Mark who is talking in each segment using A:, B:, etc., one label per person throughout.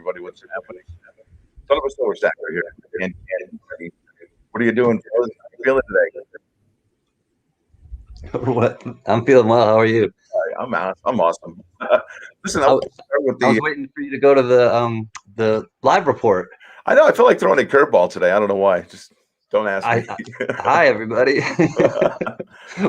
A: everybody what's happening. Son of a silver stacker here. And what are you doing? How are you feeling today?
B: What? I'm feeling well. How are you?
A: I'm awesome. Listen, I
B: I,
A: want to start with
B: I was
A: the.
B: waiting for you to go to the live report.
A: I know I feel like throwing a curveball today. I don't know why. Just don't ask me.
B: Hi everybody.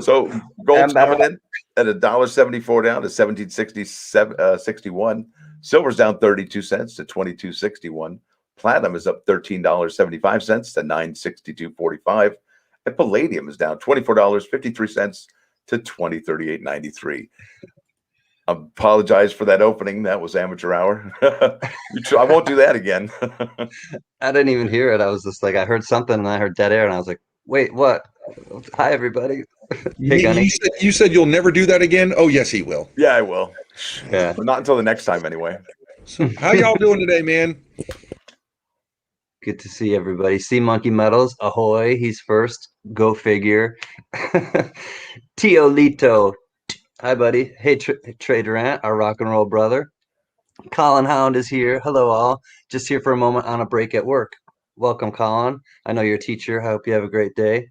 A: So gold's
B: I'm back.
A: coming in at $1.74 down to 17.67 61. Silver's down 32 cents to 22.61. Platinum is up $13.75 to 962.45. And palladium is down $24.53 to 20.38.93. I apologize for that opening. That was amateur hour. I won't do that again.
B: I didn't even hear it. I was just like, I heard something and I heard dead air and I was like, wait, what? Hi everybody.
C: You
B: Hey
C: mean
B: Gunny.
C: you said you'll never do that again? Oh yes, he will.
A: Yeah, I will.
B: Yeah.
A: But not until the next time, anyway.
C: So how y'all doing today, man?
B: Good to see everybody. See Monkey Metals. Ahoy. He's first. Go figure. Tio Lito. Hi, buddy. Hey, Trey Durant, our rock and roll brother. Colin Hound is here. Hello, all. Just here for a moment on a break at work. Welcome, Colin. I know you're a teacher. I hope you have a great day.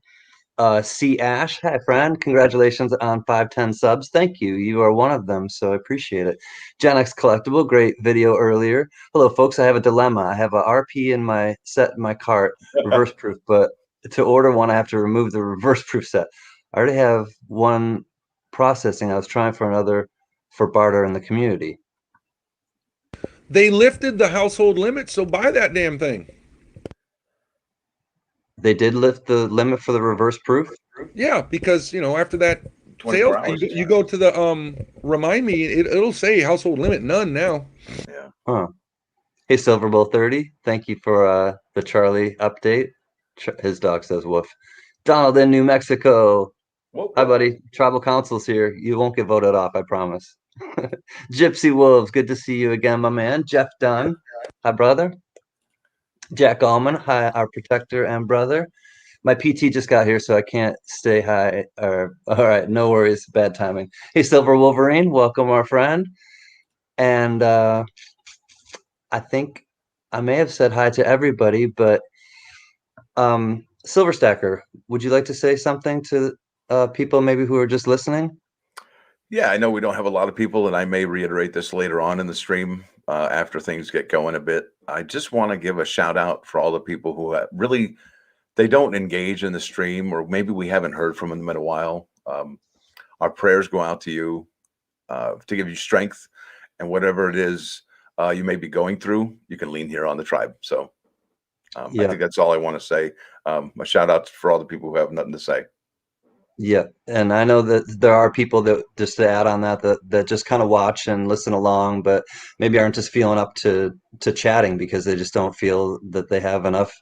B: C. Ash. Hi, friend. Congratulations on 510 subs. Thank you. You are one of them, so I appreciate it. Gen X Collectible. Great video earlier. Hello, folks. I have a dilemma. I have a RP in my set in my cart, reverse proof, but to order one, I have to remove the reverse proof set. I already have one processing. I was trying for another for barter in the community.
C: They lifted the household limit, so buy that damn thing.
B: They did lift the limit for the reverse proof.
C: Yeah, because after that
A: 24
C: sales,
A: hours.
C: you go to the remind me. It'll say household limit none now.
A: Yeah.
B: Huh. Hey, Silver Bowl 30. Thank you for the Charlie update. His dog says woof. Donald in New Mexico.
A: Whoa,
B: Hi,
A: whoa.
B: buddy. Tribal Council's here. You won't get voted off, I promise. Gypsy Wolves, good to see you again, my man. Jeff Dunn. Hi, brother. Jack Allman. Hi, our protector and brother. My PT just got here, so I can't stay high. All right, no worries. Bad timing. Hey, Silver Wolverine. Welcome, our friend. And I think I may have said hi to everybody, but Silver Stacker, would you like to say something to people maybe who are just listening?
A: Yeah, I know we don't have a lot of people, and I may reiterate this later on in the stream after things get going a bit. I just want to give a shout out for all the people who really they don't engage in the stream, or maybe we haven't heard from them in a while. Our prayers go out to you to give you strength, and whatever it is you may be going through, you can lean here on the tribe. So I think that's all I want to say. A shout out for all the people who have nothing to say.
B: Yeah, and I know that there are people that just to add on that just kind of watch and listen along, but maybe aren't just feeling up to chatting because they just don't feel that they have enough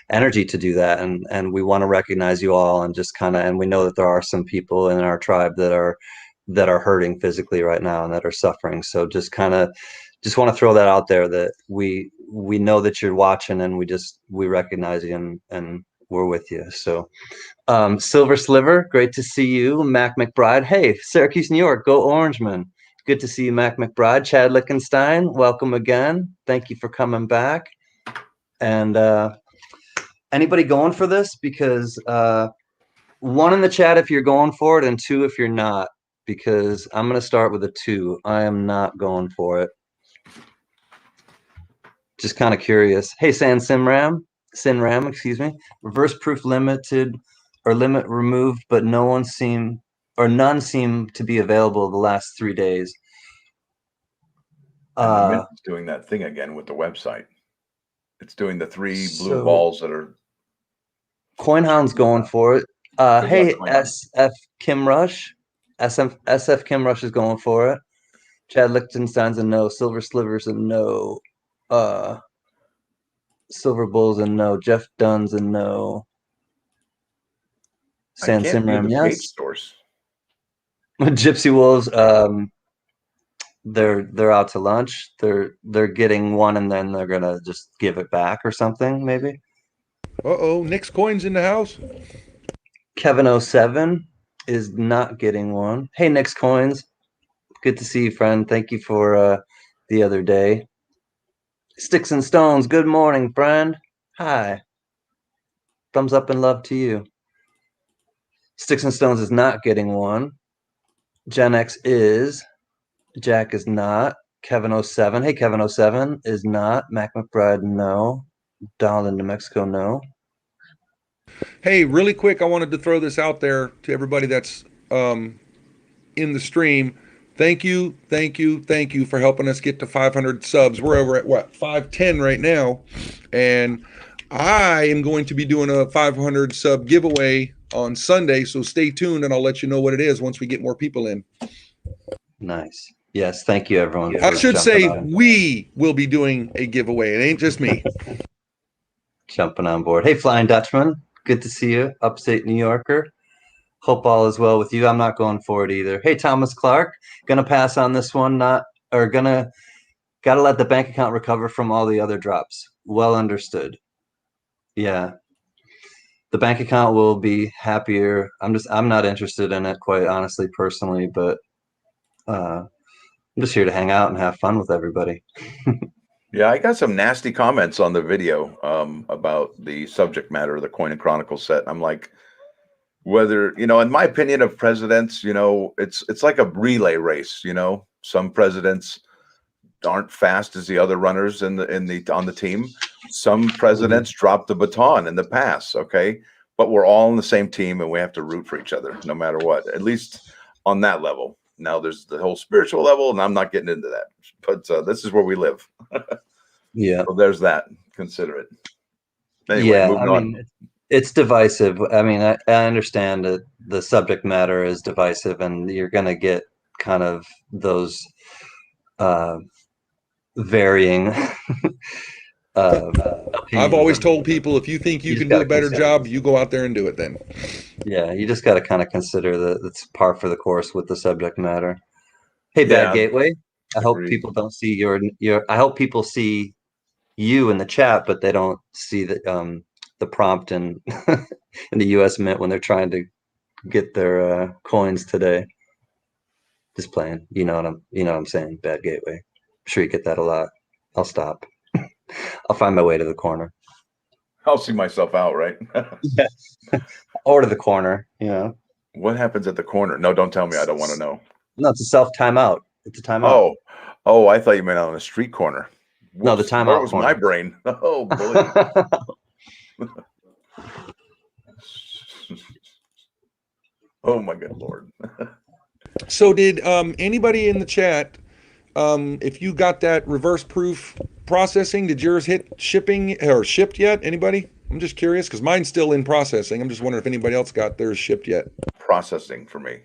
B: energy to do that. And we want to recognize you all and just kind of and we know that there are some people in our tribe that are hurting physically right now and that are suffering. So just want to throw that out there that we know that you're watching and we recognize you and we're with you. So Silver Sliver, great to see you. Mac McBride. Hey, Syracuse, New York, go Orangeman. Good to see you, Mac McBride. Chad Lichtenstein, welcome again. Thank you for coming back. And anybody going for this? Because one in the chat if you're going for it, and two if you're not. Because I'm going to start with a 2. I am not going for it. Just kind of curious. Hey, Sinram, excuse me. Reverse proof limited or limit removed, but none seem to be available the last 3 days.
A: And the Mint is doing that thing again with the website. It's doing the 3 blue balls that are.
B: CoinHound's going for it. Hey, SF Kim Rush. SF Kim Rush is going for it. Chad Lichtenstein's a no. Silver Sliver's a no. Silver Bull's a no. Jeff Dunn's a no.
A: San Simram, yes. Stores.
B: Gypsy Wolves, they're out to lunch. They're getting one and then they're gonna just give it back or something, maybe.
C: Nick's coins in the house.
B: Kevin 07 is not getting one. Hey, Nick's coins. Good to see you, friend. Thank you for the other day. Sticks and Stones, good morning, friend. Hi. Thumbs up and love to you. Sticks and Stones is not getting one. Gen X is. Jack is not. Kevin07. Hey, Kevin07 is not. Mac McBride, no. Donald in New Mexico, no.
C: Hey, really quick, I wanted to throw this out there to everybody that's in the stream. Thank you, thank you, thank you for helping us get to 500 subs. We're over at what, 510 right now, and I am going to be doing a 500 sub giveaway on Sunday. So stay tuned, and I'll let you know what it is once we get more people in.
B: Nice. Yes, thank you, everyone.
C: I should say
B: on.
C: we will be doing a giveaway. It ain't just me.
B: Jumping on board. Hey, Flying Dutchman. Good to see you, upstate New Yorker. Hope all is well with you. I'm not going for it either. Hey, Thomas Clark. Gonna pass on this one. Gotta let the bank account recover from all the other drops. Well understood. Yeah. The bank account will be happier. I'm not interested in it, quite honestly, personally, but I'm just here to hang out and have fun with everybody.
A: Yeah, I got some nasty comments on the video about the subject matter of the Coin and Chronicles set. I'm like, whether, in my opinion of presidents, it's like a relay race. Some presidents aren't fast as the other runners on the team. Some presidents drop the baton in the pass. Okay, but we're all on the same team and we have to root for each other no matter what. At least on that level. Now there's the whole spiritual level, and I'm not getting into that. But this is where we live.
B: Yeah.
A: So there's that. Consider it. Anyway,
B: Yeah,
A: moving on.
B: it's divisive. I mean, I understand that the subject matter is divisive, and you're going to get kind of those varying.
C: I've always told people, if you think you can do a better job, you go out there and do it then.
B: Yeah, you just got to kind of consider that it's par for the course with the subject matter. Hey, Bad Gateway. I hope people don't see your. I hope people see you in the chat, but they don't see the prompt in in the U.S. Mint when they're trying to get their coins today. Just playing. You know what I'm saying. Bad Gateway. I'm sure you get that a lot. I'll stop. I'll find my way to the corner.
A: I'll see myself out, right?
B: Yeah. Or to the corner,
A: What happens at the corner? No, don't tell me. I don't want to know.
B: No, it's a self timeout. It's a timeout.
A: Oh, I thought you meant on a street corner. Whoops,
B: no, the timeout.
A: Where was
B: corner.
A: my brain? Oh, boy. Oh, my good Lord.
C: So did anybody in the chat, if you got that reverse proof processing, did yours hit shipping or shipped yet? Anybody? I'm just curious because mine's still in processing. I'm just wondering if anybody else got theirs shipped yet.
A: Processing for me.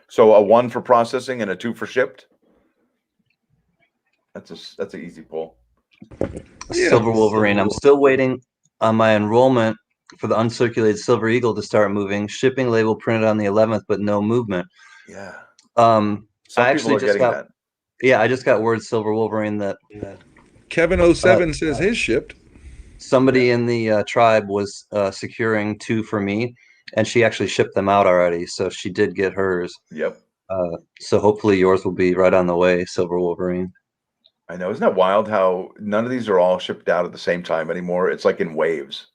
A: So a 1 for processing and a 2 for shipped? That's an easy pull.
B: Yeah. Silver Wolverine. I'm still waiting on my enrollment for the uncirculated Silver Eagle to start moving. Shipping label printed on the 11th, but no movement.
A: Yeah.
B: Some
A: I actually just got that.
B: Yeah, I just got word Silver Wolverine that
C: Kevin07 says his shipped.
B: Somebody in the tribe was securing 2 for me, and she actually shipped them out already. So she did get hers.
A: Yep.
B: So hopefully yours will be right on the way, Silver Wolverine.
A: I know. Isn't that wild how none of these are all shipped out at the same time anymore? It's like in waves,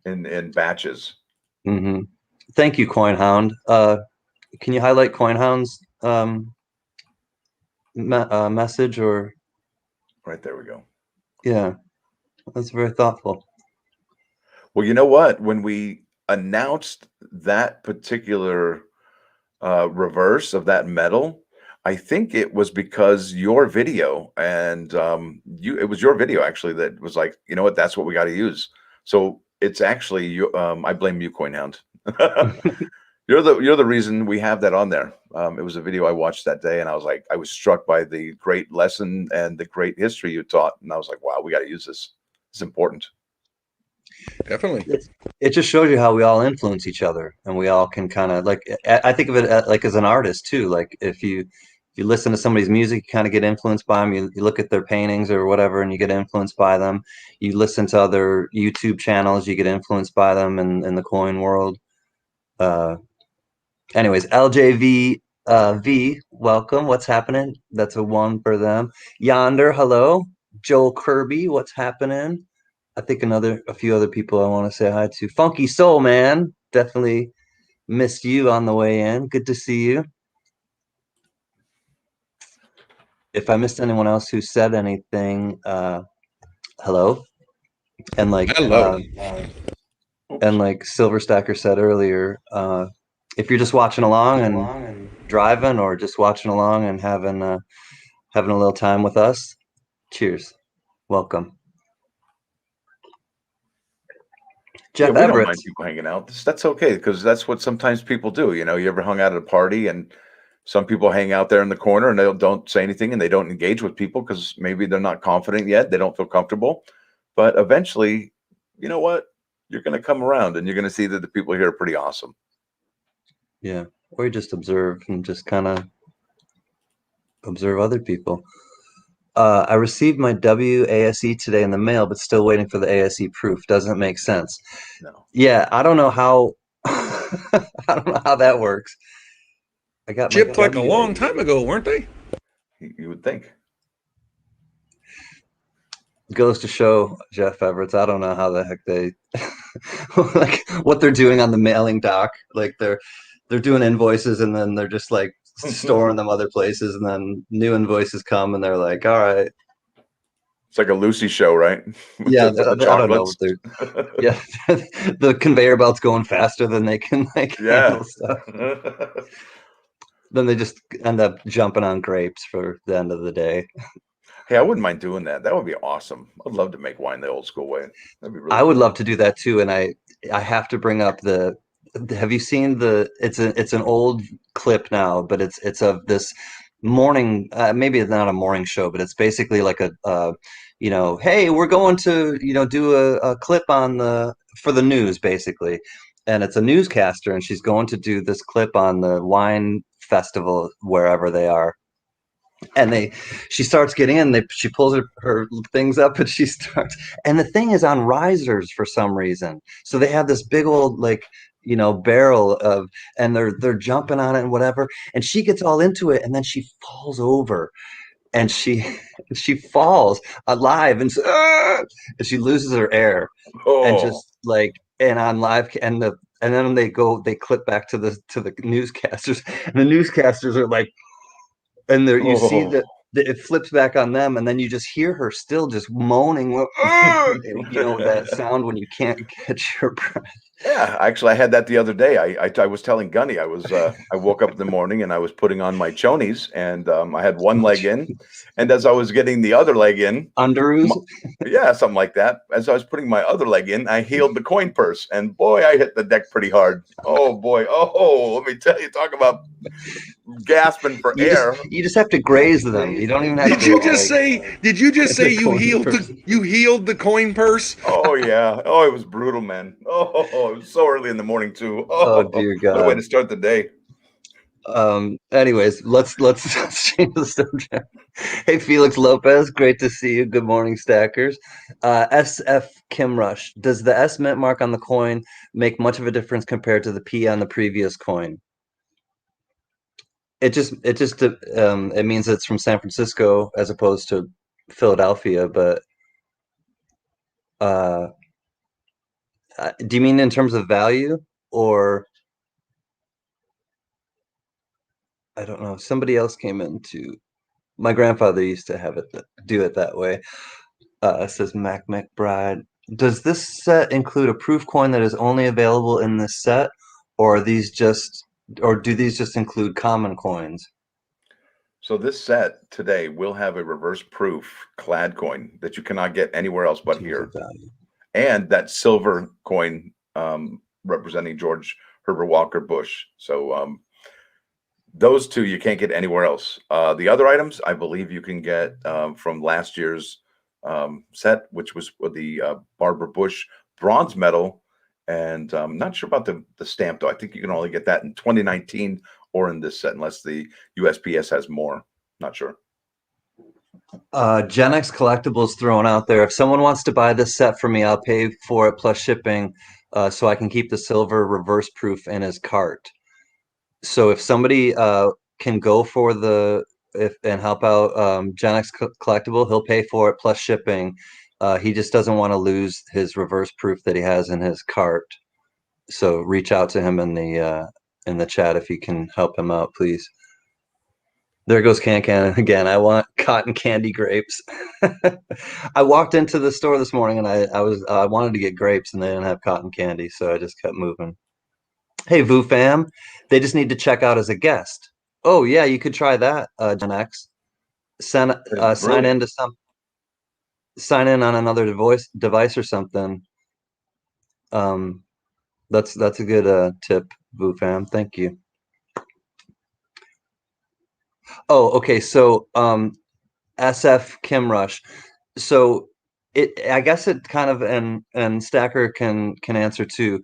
A: in batches.
B: Mm-hmm. Thank you, CoinHound. Can you highlight CoinHound's message or?
A: Right there we go.
B: Yeah, that's very thoughtful.
A: Well, you know what? When we announced that particular reverse of that metal, I think it was because your video and it was your video actually that was like, you know what, that's what we got to use. So it's actually you. I blame you, CoinHound. You're the reason we have that on there. It was a video I watched that day, and I was struck by the great lesson and the great history you taught, and I was like, wow, we got to use this. It's important.
C: Definitely.
B: It just shows you how we all influence each other, and we all can kind of I think of it like as an artist too. Like if you listen to somebody's music, you kind of get influenced by them. You look at their paintings or whatever, and you get influenced by them. You listen to other YouTube channels, you get influenced by them in the coin world. Anyways, LJV V, welcome. What's happening? That's a 1 for them. Yonder, hello. Joel Kirby, what's happening? I think a few other people I want to say hi to. Funky Soul Man, definitely missed you on the way in. Good to see you. If I missed anyone else who said anything, hello. And
C: Hello.
B: like Silver Stacker said earlier, if you're just watching along and driving, or just watching along and having a little time with us, cheers, welcome.
A: Yeah,
B: Jeff
A: we don't
B: Everett.
A: mind people hanging out. That's okay because that's what sometimes people do. You know, you ever hung out at a party and some people hang out there in the corner and they don't say anything and they don't engage with people because maybe they're not confident yet. They don't feel comfortable. But eventually, you know what? You're going to come around and you're going to see that the people here are pretty awesome.
B: Yeah, or you just observe and just kind of observe other people. I received my WASE today in the mail, but still waiting for the ASE proof. Doesn't make sense.
A: No.
B: Yeah, I don't know how. I don't know how that works. I got my
C: Chipped like a long
B: WASE.
C: time ago, weren't they?
A: You would think.
B: Goes to show, Jeff Everett. I don't know how the heck they like what they're doing on the mailing dock. Like they're doing invoices and then they're just like storing them other places, and then new invoices come and they're like, all right.
A: It's like a Lucy show, right? With
B: Yeah,
A: the
B: I don't know
A: chocolates.
B: what they're. Yeah, the conveyor belt's going faster than they can like
A: Yeah.
B: handle stuff. Then they just end up jumping on grapes for the end of the day.
A: Hey, I wouldn't mind doing that. That would be awesome. I'd love to make wine the old school way. That'd be really
B: I would
A: cool.
B: love to do that too, and I have to bring up the. Have you seen the? It's an old clip now, but it's of this morning. Maybe it's not a morning show, but it's basically like a. Hey, we're going to do a clip on the for the news basically, and it's a newscaster, and she's going to do this clip on the wine festival wherever they are, and she starts getting in, she pulls her things up and she starts, and the thing is on risers for some reason, so they have this big old like barrel of, and they're jumping on it and whatever, and she gets all into it and then she falls over, and she falls alive, and, and she loses her air, and
A: Oh,
B: just like, and on live, and then they clip back to the newscasters, and the newscasters are like, and there you see
A: oh.
B: that it flips back on them, and then you just hear her still just moaning, that sound when you can't catch your breath.
A: Yeah, actually, I had that the other day. I was telling Gunny I woke up in the morning and I was putting on my chonies and I had one leg in, and as I was getting the other leg in,
B: Underoos.
A: yeah, something like that. As I was putting my other leg in, I healed the coin purse, and boy, I hit the deck pretty hard. Oh boy, oh, let me tell you, talk about gasping for air.
B: You just have to graze them. You don't even have
C: Did
B: to
C: you just
B: like
C: say? Did you just say
B: the coin purse.
C: you healed the coin purse?
A: Oh yeah, oh it was brutal, man. Oh, it was so early in the morning too.
B: Oh
A: Oh,
B: dear
A: what a way
B: God.
A: to start the day.
B: Anyways, let's change the subject. Hey, Felix Lopez, great to see you. Good morning, stackers. SF Kim Rush, does the S mint mark on the coin make much of a difference compared to the P on the previous coin? It means it's from San Francisco as opposed to Philadelphia, but uh, do you mean in terms of value, or I don't know? Somebody else came into. My grandfather used to have it do it that way. Says Mac McBride. Does this set include a proof coin that is only available in this set, or do these just include common coins?
A: So this set today will have a reverse proof clad coin that you cannot get anywhere else
B: In
A: but
B: terms of
A: here,
B: value.
A: and that silver coin representing George Herbert Walker Bush. So those two you can't get anywhere else. The other items, I believe, you can get from last year's set, which was with the Barbara Bush bronze medal, and I'm not sure about the stamp though. I think you can only get that in 2019 or in this set, unless the USPS has more. Not sure.
B: Gen X Collectibles thrown out there. If someone wants to buy this set for me, I'll pay for it plus shipping, so I can keep the silver reverse proof in his cart. So if somebody can go for and help out Gen X Collectible, he'll pay for it plus shipping. He just doesn't want to lose his reverse proof that he has in his cart. So reach out to him in the chat if you can help him out, please. There goes Can again. I want cotton candy grapes. I walked into the store this morning and I wanted to get grapes and they didn't have cotton candy, so I just kept moving. Hey, Vu fam, they just need to check out as a guest. Oh yeah, you could try that, Gen X. Sign in on another device or something. That's a good tip, Vu fam. Thank you. Oh, okay. So SF Kim Rush. So I guess it kind of and Stacker can answer too.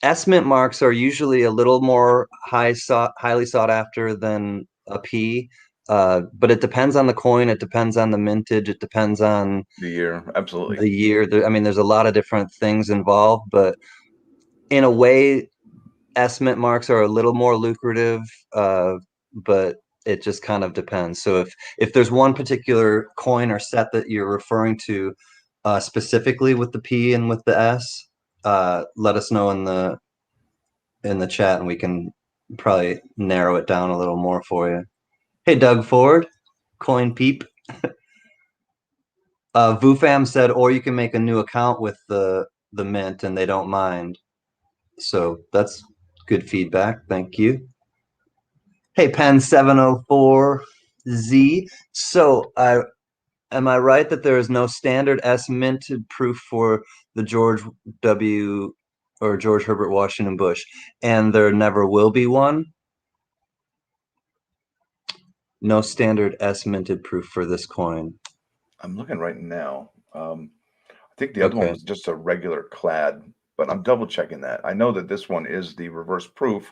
B: S mint marks are usually a little more highly sought after than a P. But it depends on the coin, it depends on the mintage, it depends on
A: The year, absolutely.
B: the year. I mean, there's a lot of different things involved, but in a way, S mint marks are a little more lucrative, but it just kind of depends. So if there's one particular coin or set that you're referring to specifically with the P and with the S, let us know in the chat and we can probably narrow it down a little more for you. Hey, Doug Ford, coin peep. VuFam said, or you can make a new account with the mint and they don't mind. So that's good feedback. Thank you. Hey, Pen 704Z. So am I right that there is no standard S minted proof for the George W. or George Herbert Washington Bush, and there never will be one? No standard S minted proof for this coin.
A: I'm looking right now. I think the other one was just a regular clad, but I'm double checking that. I know that this one is the reverse proof.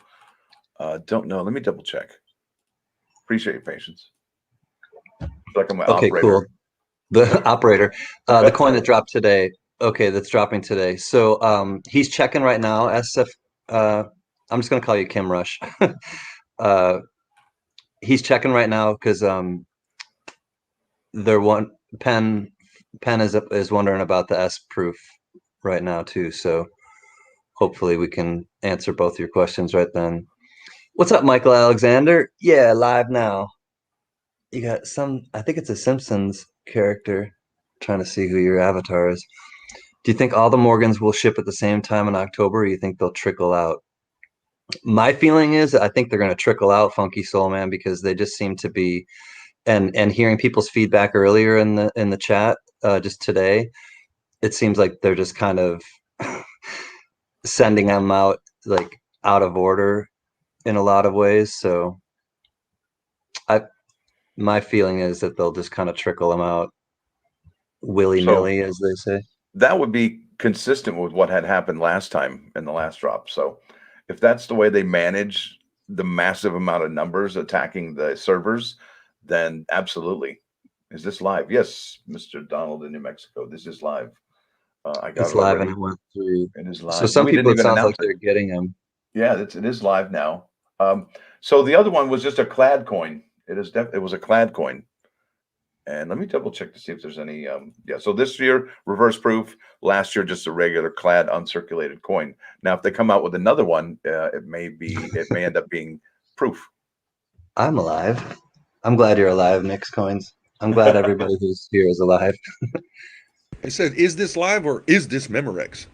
A: Don't know. Let me double check. Appreciate your patience. Like I'm an operator.
B: Cool. The operator. The coin that dropped today. Okay, that's dropping today. So he's checking right now. SF. I'm just gonna call you Kim Rush. He's checking right now because Penn is wondering about the S proof right now too. So hopefully we can answer both your questions right then. What's up, Michael Alexander? Yeah, live now. You got I think it's a Simpsons character. Trying to see who your avatar is. Do you think all the Morgans will ship at the same time in October, or you think they'll trickle out? My feeling is I think they're going to trickle out, Funky Soul Man, because they just seem to be, and hearing people's feedback earlier in the chat just today, it seems like they're just kind of sending them out like out of order in a lot of ways. So my feeling is that they'll just kind of trickle them out willy-nilly, as they say.
A: That would be consistent with what had happened last time in the last drop. So if that's the way they manage the massive amount of numbers attacking the servers, then absolutely. Is this live? Yes, Mr. Donald in New Mexico. This is live. I got
B: it's live and it went through.
A: It is live.
B: So some people, it sounds like they're getting them.
A: Yeah, it is live now. So the other one was just a clad coin. It was a clad coin. And let me double check to see if there's any. Yeah, so this year reverse proof. Last year just a regular clad uncirculated coin. Now, if they come out with another one, it may end up being proof.
B: I'm alive. I'm glad you're alive, Mix Coins. I'm glad everybody who's here is alive.
C: It said, "Is this live or is this Memorex?"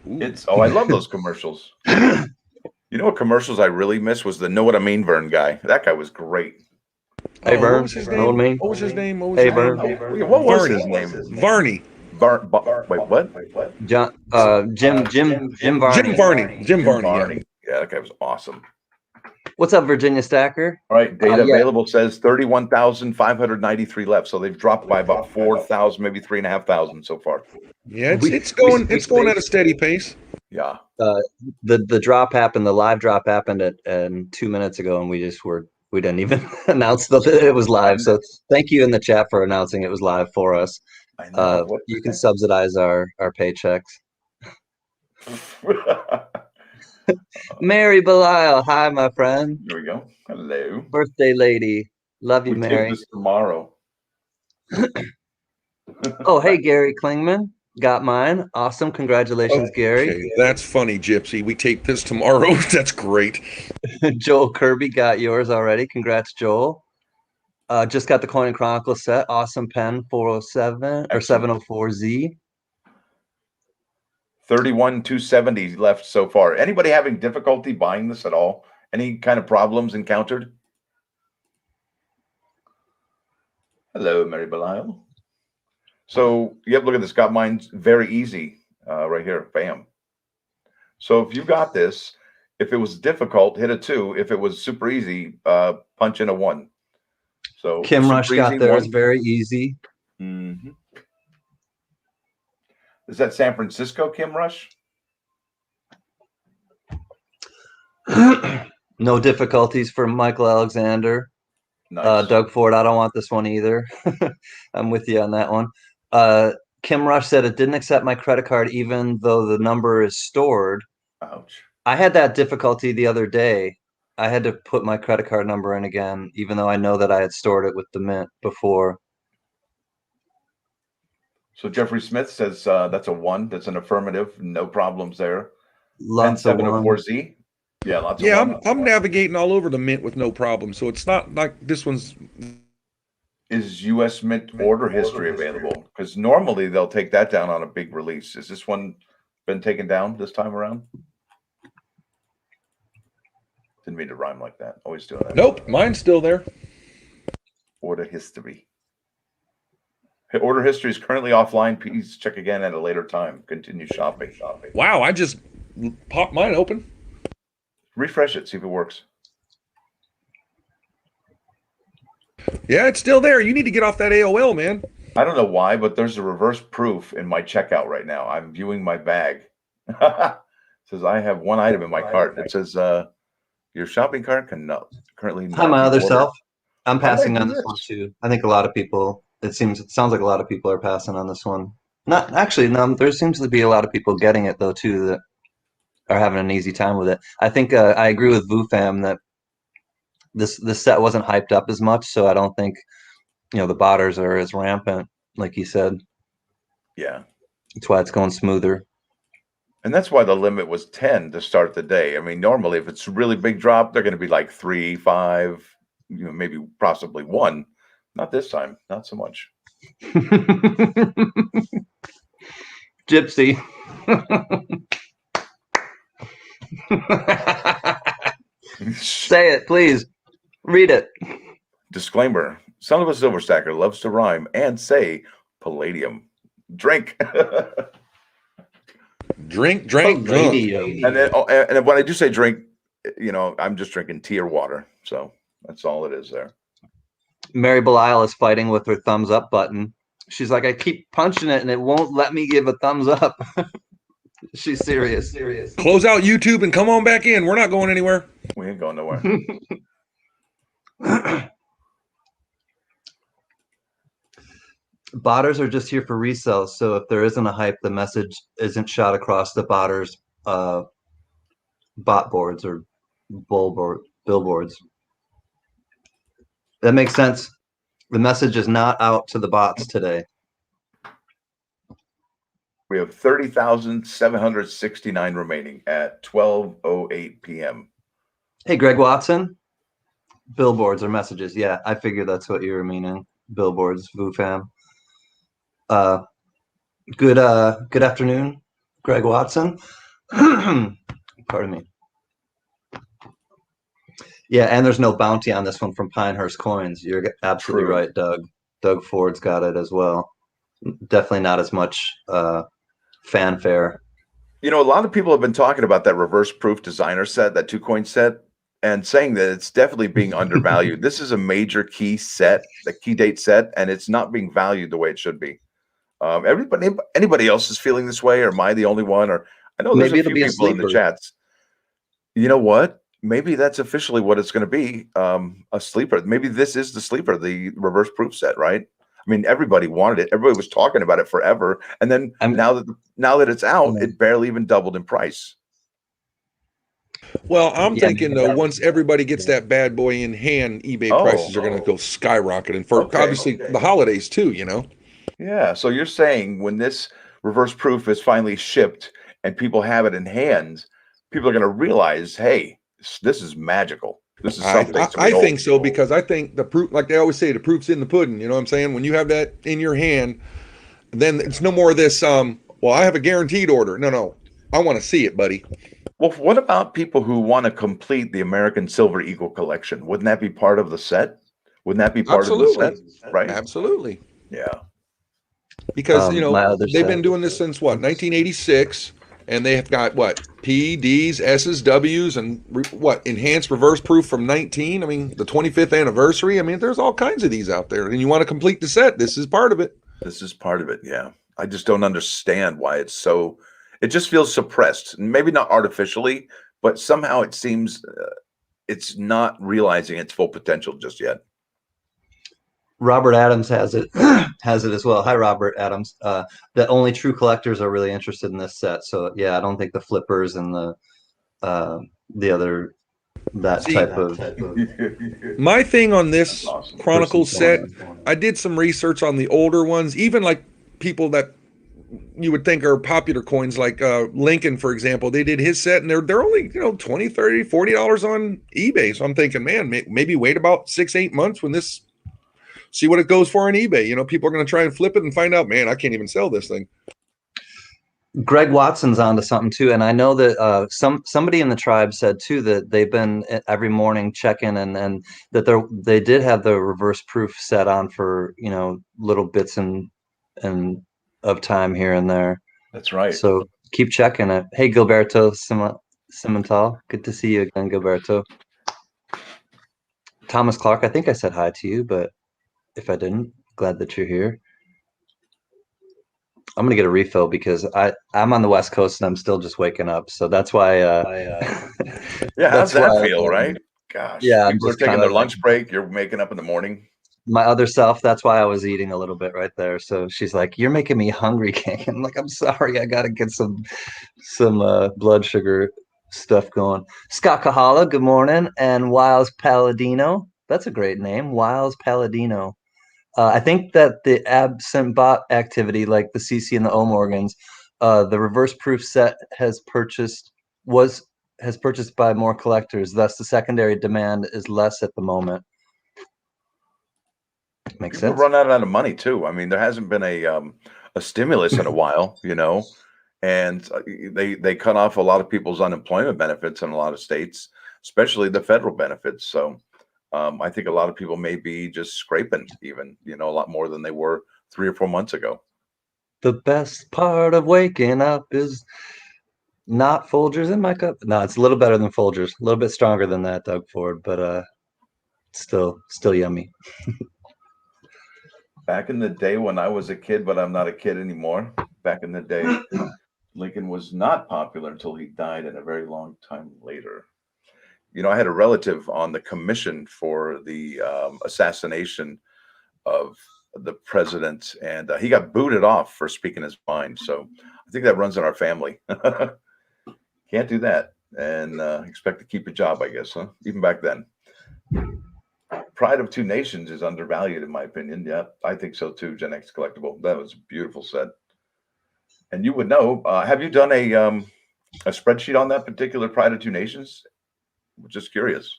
A: I love those commercials. You know what commercials I really miss was the Know What I Mean Vern guy. That guy was great.
C: Hey, Vern. What was his name? What was his name?
A: Hey, Vern. What was his name?
C: Varney.
A: Wait, what?
B: Jim Varney.
C: Jim Varney. Jim Varney.
A: Yeah, that guy was awesome.
B: What's up, Virginia Stacker?
A: All right, data available says 31,593 left. So they've dropped by about 4,000, maybe 3,500 so far.
C: Yeah, it's going at a steady pace.
A: Yeah.
B: The drop happened. The live drop happened at 2 minutes ago, and we didn't even announce that it was live. So thank you in the chat for announcing it was live for us.
A: I know.
B: You can subsidize our paychecks. Mary Belial, hi, my friend.
A: There we go. Hello.
B: Birthday lady. Love you,
A: We
B: Mary.
A: take this tomorrow.
B: Oh, hey, Gary Klingman. Got mine. Awesome. Congratulations, Gary.
C: Okay, that's funny, Gypsy. We tape this tomorrow. That's great.
B: Joel Kirby got yours already. Congrats, Joel. Just got the Coin and Chronicles set. Awesome pen, 407 or 704Z.
A: 31,270 left so far. Anybody having difficulty buying this at all? Any kind of problems encountered? Hello, Mary Belial. So, yep, look at this. Got mine very easy right here. Bam. So if you got this, if it was difficult, hit a 2. If it was super easy, punch in a 1. So
B: Kim Rush
A: super
B: got
A: easy,
B: theirs
A: 1.
B: very easy.
A: Mm-hmm. Is that San Francisco, Kim Rush?
B: No difficulties for Michael Alexander.
A: Nice.
B: Doug Ford, I don't want this one either. I'm with you on that one. Kim Rush said it didn't accept my credit card even though the number is stored.
A: Ouch.
B: I had that difficulty the other day. I had to put my credit card number in again, even though I know that I had stored it with the Mint before.
A: So Jeffrey Smith says that's a 1. That's an affirmative. No problems there.
B: Lots of
A: 704Z. Yeah, lots
C: Yeah,
A: of 1.
C: I'm navigating all over the Mint with no problem. So it's not like this one's.
A: Is U.S. Mint order history available? Because normally they'll take that down on a big release. Is this one been taken down this time around? Didn't mean to rhyme like that. Always doing that.
C: Nope, mine's still there.
A: Order history. Order history is currently offline. Please check again at a later time. Continue shopping.
C: Wow, I just popped mine open.
A: Refresh it. See if it works.
C: Yeah, it's still there. You need to get off that AOL, man.
A: I don't know why, but there's a reverse proof in my checkout right now. I'm viewing my bag. It says I have one item in my cart. It says your shopping cart currently not
B: Hi, my
A: be
B: other
A: ordered.
B: self. I'm
A: How did I
B: passing
A: do
B: on this
A: this?
B: one too. I think a lot of people. It sounds like a lot of people are passing on this one. Not actually. No, there seems to be a lot of people getting it though too that are having an easy time with it. I think I agree with VooFam that this set wasn't hyped up as much, so I don't think the botters are as rampant, like you said.
A: Yeah.
B: That's why it's going smoother.
A: And that's why the limit was 10 to start the day. I mean, normally if it's a really big drop, they're going to be like 3, 5, maybe possibly 1. Not this time. Not so much.
B: Gypsy. Say it, please. Read it.
A: Disclaimer. Son of a silver stacker loves to rhyme and say palladium. Drink.
C: Drink,
B: Oh,
C: drunk.
A: And then, and when I do say drink, I'm just drinking tea or water. So that's all it is there.
B: Mary Belial is fighting with her thumbs up button. She's like, I keep punching it and it won't let me give a thumbs up. She's serious.
C: Close out YouTube and come on back in. We're not going anywhere.
A: We ain't going nowhere.
B: Botters are just here for resale. So if there isn't a hype, the message isn't shot across the botters bot boards or billboards. That makes sense. The message is not out to the bots today.
A: We have 30,769 remaining at 12:08 p.m.
B: Hey, Greg Watson. Billboards or messages. Yeah, I figured that's what you were meaning. Billboards, VooFam. Good afternoon, Greg Watson. Pardon me. Yeah, and there's no bounty on this one from Pinehurst Coins. You're absolutely
A: True.
B: right, Doug. Doug Ford's got it as well. Definitely not as much fanfare.
A: A lot of people have been talking about that reverse proof designer set, that 2-coin set, and saying that it's definitely being undervalued. This is a major key set, the key date set, and it's not being valued the way it should be. Anybody else is feeling this way, or am I the only one? Or I know there's
B: Maybe
A: a few
B: it'll be a
A: people in the
B: sleeper.
A: chats. You know what? Maybe that's officially what it's going to be, a sleeper. Maybe this is the sleeper, the reverse proof set, right? I mean, everybody wanted it. Everybody was talking about it forever, and then now that it's out, it barely even doubled in price.
C: Well, I'm
B: Yeah,
C: thinking though, once everybody gets that bad boy in hand, eBay prices are going to go skyrocketing for obviously the holidays too, you know?
A: Yeah. So you're saying when this reverse proof is finally shipped and people have it in hand, people are going to realize, hey, this is magical. This is something to
C: I
A: behold.
C: think so, because I think the proof, like they always say, the proof's in the pudding. You know what I'm saying? When you have that in your hand, then it's no more of this, well, I have a guaranteed order. No. I want to see it, buddy.
A: Well, what about people who want to complete the American Silver Eagle collection? Wouldn't that be part of the set? Wouldn't that be part of the set?
C: Absolutely.
A: Right?
C: Absolutely.
A: Yeah.
C: Because, you
B: my
C: know,
B: other
C: they've
B: set.
C: been doing this since what, 1986, and they have got what, P, Ds, S's, W's, and what, enhanced reverse proof from 19. I mean, the 25th anniversary. I mean, there's all kinds of these out there, and you want to complete the set. This is part of it.
A: This is part of it. Yeah. I just don't understand why it's so, it just feels suppressed. Maybe not artificially, but somehow it seems it's not realizing its full potential just yet.
B: Robert Adams has it has it as well. Hi, Robert Adams. That only true collectors are really interested in this set. So yeah, I don't think the flippers and the other type of.
C: My thing on this
A: awesome.
C: Chronicles set, I did some research on the older ones, even like people that you would think are popular coins, like Lincoln, for example. They did his set, and they're only, you know, $20, $30, $40 on eBay. So I'm thinking, man, maybe wait about 6-8 months when this, see what it goes for on eBay. You know, people are going to try and flip it and find out, man, I can't even sell this thing.
B: Greg Watson's onto something too, and I know that somebody in the tribe said too that they've been every morning checking, and that they did have the reverse proof set on for, you know, little bits and of time here and there.
A: That's right.
B: So keep checking it. Hey, Gilberto Cimental, good to see you again, Gilberto. Thomas Clark, I think I said hi to you, but if I didn't, glad that you're here. I'm gonna get a refill because I'm on the West Coast and I'm still just waking up, so that's why.
A: Yeah, how's that feel, right? Gosh,
B: yeah,
A: people are taking their lunch break. You're waking up in the morning.
B: My other self, that's why I was eating a little bit right there. So she's like, "You're making me hungry, King." I'm like, "I'm sorry, I gotta get some blood sugar stuff going." Scott Kahala, good morning, and Wiles Palladino. That's a great name, Wiles Palladino. I think that the absent bot activity, like the CC and the O Morgans, the reverse proof set has purchased by more collectors. Thus, the secondary demand is less at the moment. Makes
A: People
B: sense.
A: run out of money too. I mean, there hasn't been a stimulus in a while, you know, and they cut off a lot of people's unemployment benefits in a lot of states, especially the federal benefits. So I think a lot of people may be just scraping, even, you know, a lot more than they were 3 or 4 months ago.
B: The best part of waking up is not Folgers in my cup. No, it's a little better than Folgers. A little bit stronger than that, Doug Ford, but still yummy.
A: Back in the day when I was a kid, but I'm not a kid anymore. Back in the day, Lincoln was not popular until he died, and a very long time later. You know, I had a relative on the commission for the assassination of the president, and he got booted off for speaking his mind. So I think that runs in our family. Can't do that and expect to keep a job, I guess, huh? Even back then. Pride of Two Nations is undervalued, in my opinion. Yeah, I think so too. Gen X Collectible. That was a beautiful set. And you would know. Have you done a spreadsheet on that particular Pride of Two Nations? Just curious.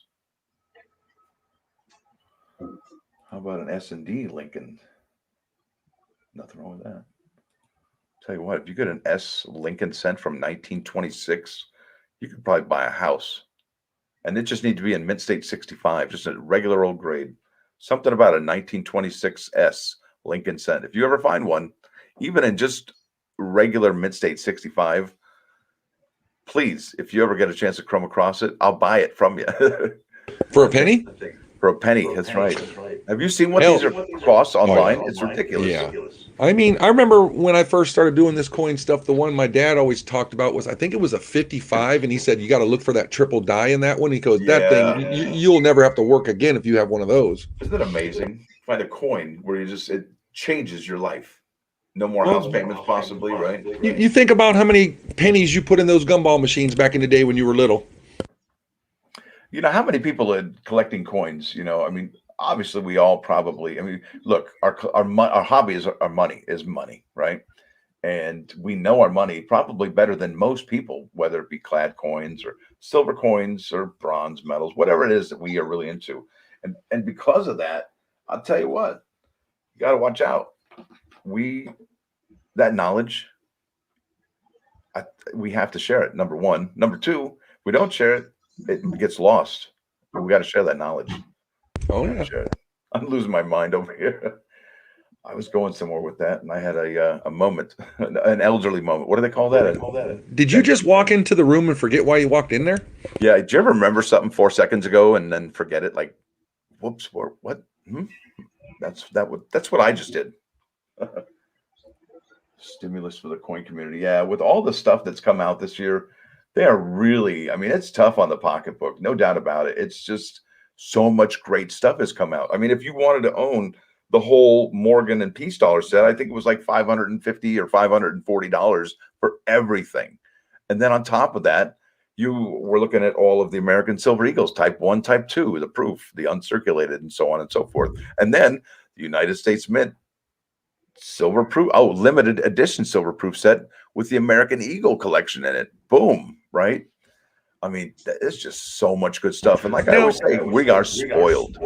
A: How about an S&D Lincoln? Nothing wrong with that. Tell you what, if you get an S Lincoln cent from 1926, you could probably buy a house. And it just needs to be in mint state 65, just a regular old grade. Something about a 1926 S Lincoln cent. If you ever find one, even in just regular mint state 65, please, if you ever get a chance to come across it, I'll buy it from you.
C: For a penny?
A: For a penny, that's right. Have you seen what these are cost online? It's ridiculous.
C: Yeah. I mean, I remember when I first started doing this coin stuff, the one my dad always talked about was, I think it was a 55, and he said, you got to look for that triple die in that one. He goes, that thing, you'll never have to work again if you have one of those.
A: Isn't it amazing? Find a coin where it changes your life. No more house payments, possibly, right?
C: You think about how many pennies you put in those gumball machines back in the day when you were little.
A: You know, how many people are collecting coins? You know, I mean, obviously we all probably. I mean, look, our hobby is our money is money, right? And we know our money probably better than most people, whether it be clad coins or silver coins or bronze medals, whatever it is that we are really into. And because of that, I'll tell you what, you got to watch out. We that knowledge, I, we have to share it. Number one. Number two, if we don't share it, it gets lost. We got to share that knowledge.
C: Oh
A: We got to
C: yeah.
A: share it. I'm losing my mind over here. I was going somewhere with that, and I had a moment, an elderly moment. What do they call that?
C: Did you just walk into the room and forget why you walked in there?
A: Yeah. Did you ever remember something 4 seconds ago and then forget it? Like, whoops, what? Hmm? That's what I just did. Stimulus for the coin community. Yeah, with all the stuff that's come out this year, they are really. I mean, it's tough on the pocketbook, no doubt about it. It's just so much great stuff has come out. I mean, if you wanted to own the whole Morgan and Peace dollar set, I think it was like $550 or $540 for everything. And then on top of that, you were looking at all of the American Silver Eagles, Type 1, Type 2, the proof, the uncirculated, and so on and so forth. And then the United States Mint silver proof, limited edition silver proof set with the American Eagle collection in it. Boom, right? I mean, it's just so much good stuff. And like I
C: Now,
A: always say, we are spoiled.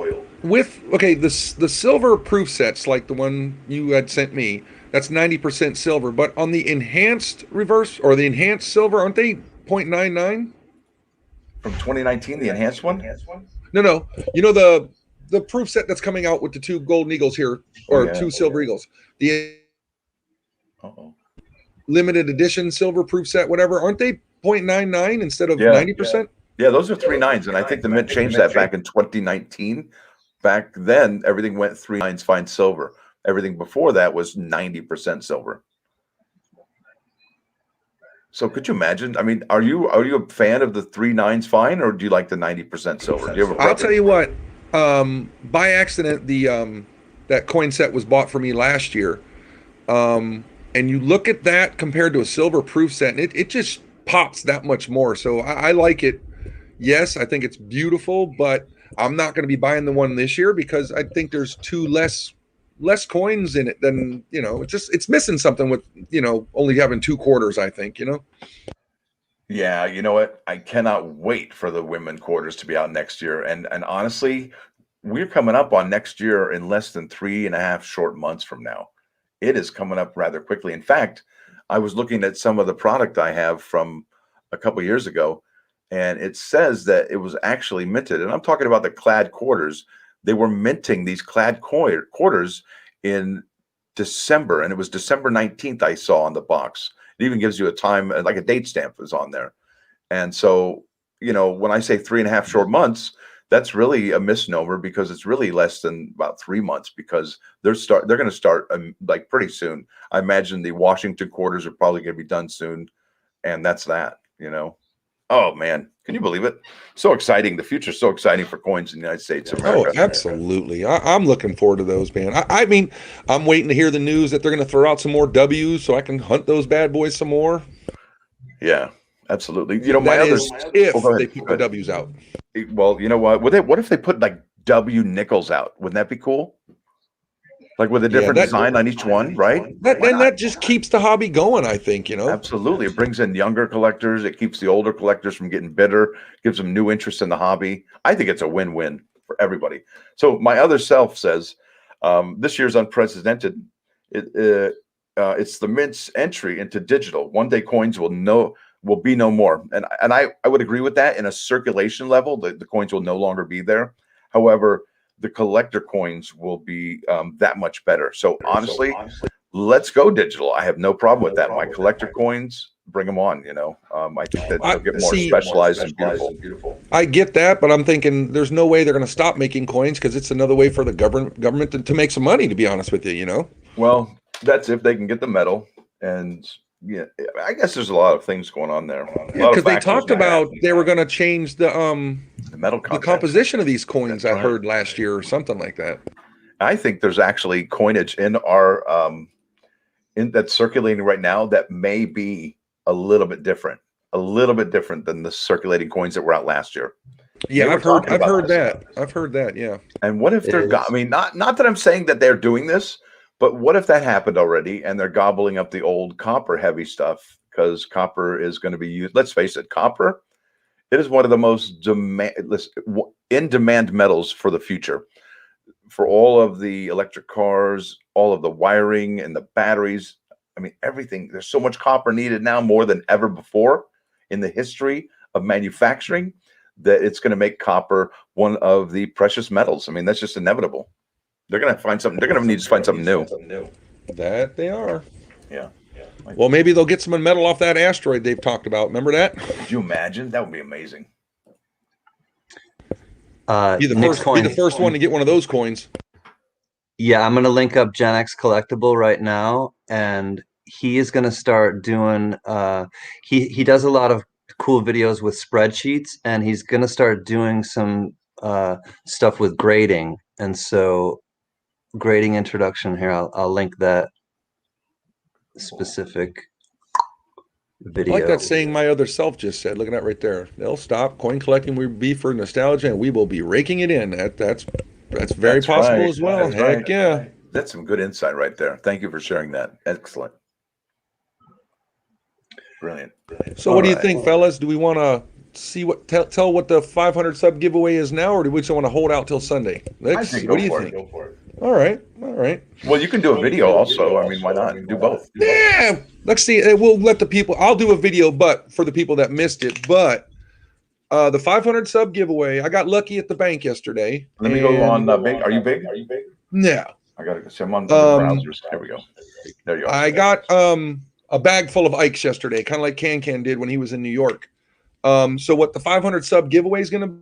C: with the silver proof sets like the one you had sent me, that's 90% silver. But on the enhanced reverse or the enhanced silver, aren't they 0.99?
A: From 2019, the enhanced one?
C: No. You know the proof set that's coming out with the two golden eagles here, or two silver eagles. The
A: Uh-oh.
C: limited edition silver proof set, whatever, aren't they 0.99 instead of 90%?
A: Yeah, those are 3 nines. And I think the Mint changed that back in 2019. Back then, everything went 3 nines fine silver. Everything before that was 90% silver. So could you imagine? I mean, are you a fan of the 3 nines fine, or do you like the 90% silver? Do you have a
C: I'll tell you what. By accident, the that coin set was bought for me last year, and you look at that compared to a silver proof set, and it just pops that much more. So I like it. Yes, I think it's beautiful, but I'm not going to be buying the one this year because I think there's two less coins in it than, it's missing something with, only having 2 quarters, I think,
A: Yeah, you know what? I cannot wait for the women quarters to be out next year. And honestly, we're coming up on next year in less than 3.5 short months from now. It is coming up rather quickly. In fact, I was looking at some of the product I have from a couple of years ago, and it says that it was actually minted. And I'm talking about the clad quarters. They were minting these clad quarters in December, and it was December 19th I saw on the box. It even gives you a time, like a date stamp is on there. And so, when I say 3.5 short months, that's really a misnomer because it's really less than about 3 months because they're going to start like pretty soon. I imagine the Washington quarters are probably going to be done soon, and that's that. Oh man, can you believe it? So exciting! The future's so exciting for coins in the United States of America.
C: Oh, absolutely. I'm looking forward to those, man. I mean, I'm waiting to hear the news that they're going to throw out some more W's so I can hunt those bad boys some more.
A: Yeah, absolutely. If
C: they put the W's out.
A: Well, you know what? What if they put like W nickels out? Wouldn't that be cool? Like with a different design on each one, right?
C: That just keeps the hobby going, I think,
A: Absolutely. It brings in younger collectors. It keeps the older collectors from getting bitter, gives them new interest in the hobby. I think it's a win-win for everybody. So my other self says, this year's unprecedented. It's the Mint's entry into digital. One day coins will be no more. And I would agree with that. In a circulation level, the coins will no longer be there. However, the collector coins will be that much better. So honestly, let's go digital. I have no problem with that. My collector coins, bring them on. I think that they'll get more specialized and beautiful.
C: I get that, but I'm thinking there's no way they're going to stop making coins because it's another way for the government to make some money. To be honest with you,
A: Well, that's if they can get the metal, and yeah, I guess there's a lot of things going on there.
C: Because they talked about they were going to change the
A: metal
C: the composition of these coins. I heard last year or something like that.
A: I think there's actually coinage in our in that's circulating right now that may be a little bit different than the circulating coins that were out last year.
C: Yeah,
A: were
C: I've heard
A: talking about this.
C: that. I've heard that. Yeah.
A: And what if
B: It
A: they're,
B: is.
A: I mean, not that I'm saying that they're doing this, but what if that happened already and they're gobbling up the old copper heavy stuff? Because copper is going to be used. Let's face it, copper, it is one of the most in demand metals for the future. For all of the electric cars, all of the wiring and the batteries. I mean, everything. There's so much copper needed now more than ever before in the history of manufacturing that it's going to make copper one of the precious metals. I mean, that's just inevitable. They're going to find something. They're going to need to find something new.
C: That they are.
A: Yeah.
C: Well, maybe they'll get some metal off that asteroid they've talked about. Remember that?
A: Could you imagine? That would be amazing.
C: Be the first one to get one of those coins.
B: Yeah, I'm gonna link up Gen X Collectible right now, and he is gonna start doing. He does a lot of cool videos with spreadsheets, and he's gonna start doing some stuff with grading. And so, grading introduction here. I'll link that specific
C: I
B: video.
C: like that saying my other self just said. Look at that right there. They'll stop. Coin collecting will be for nostalgia, and we will be raking it in. That's very
A: That's
C: possible
A: right.
C: as well.
A: That's
C: Heck
A: right.
C: yeah.
A: That's some good insight right there. Thank you for sharing that. Excellent. Brilliant.
C: So what do you think, fellas? Do we want to see tell what the 500 sub giveaway is now, or do we just want to hold out till Sunday?
A: I think
C: What do you
A: go for
C: think?
A: it. Go for it.
C: All right.
A: Well, you can do a video also. I mean, why not? Do both.
C: Yeah. Let's see. We'll let the people. I'll do a video, but for the people that missed it. But the 500 sub giveaway. I got lucky at the bank yesterday.
A: Let me go on big. Are you big?
C: Yeah.
A: I got to go. I'm on the browsers. Here we go. There you go.
C: I got a bag full of Ikes yesterday, kind of like Can did when he was in New York. So what the 500 sub giveaway is going to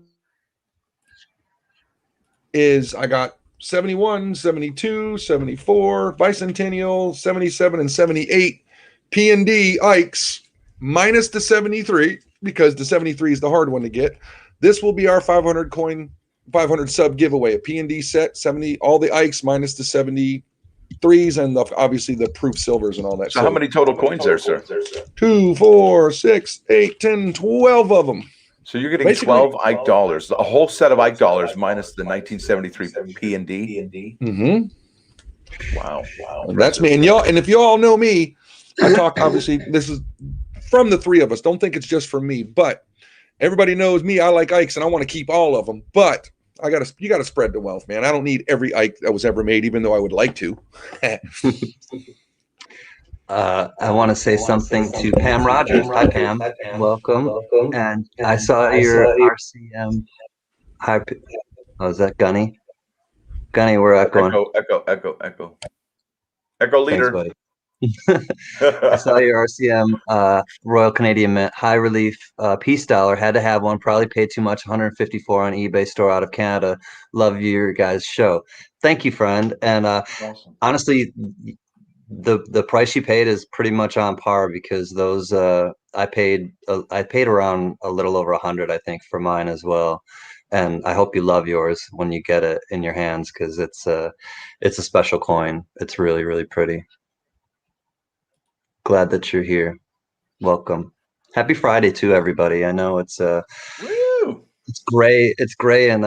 C: is I got 71, 72, 74, Bicentennial, 77, and 78 P&D Ikes minus the 73 because the 73 is the hard one to get. This will be our 500 sub giveaway, a P&D set, 70, all the Ikes minus the 73s and obviously the proof silvers and all that.
A: So how many total coins there, sir?
C: 2, 4, 6, 8, 10, 12 of them.
A: So you're getting 12 Ike dollars, a whole set of Ike dollars minus the 1973 P&D.
C: Mm-hmm.
A: Wow.
C: That's me. And if you all know me, I talk, obviously, this is from the three of us. Don't think it's just for me, but everybody knows me. I like Ikes and I want to keep all of them, but you got to spread the wealth, man. I don't need every Ike that was ever made, even though I would like to.
B: I want to say something to Pam Rogers. Hi, Pam. Welcome. And I saw your RCM. Hi. Oh, is that Gunny? Gunny, we're echoing.
A: Echo leader.
B: Thanks, buddy. I saw your RCM Royal Canadian Mint high relief peace dollar. Had to have one. Probably paid too much. 154 on eBay store out of Canada. Love your guys' show. Thank you, friend. And
A: Awesome.
B: honestly, the price you paid is pretty much on par because those I paid around a little over 100, I think, for mine as well. And I hope you love yours when you get it in your hands because it's a special coin. It's really, really pretty. Glad that you're here. Welcome. Happy Friday to everybody. I know it's gray. It's gray and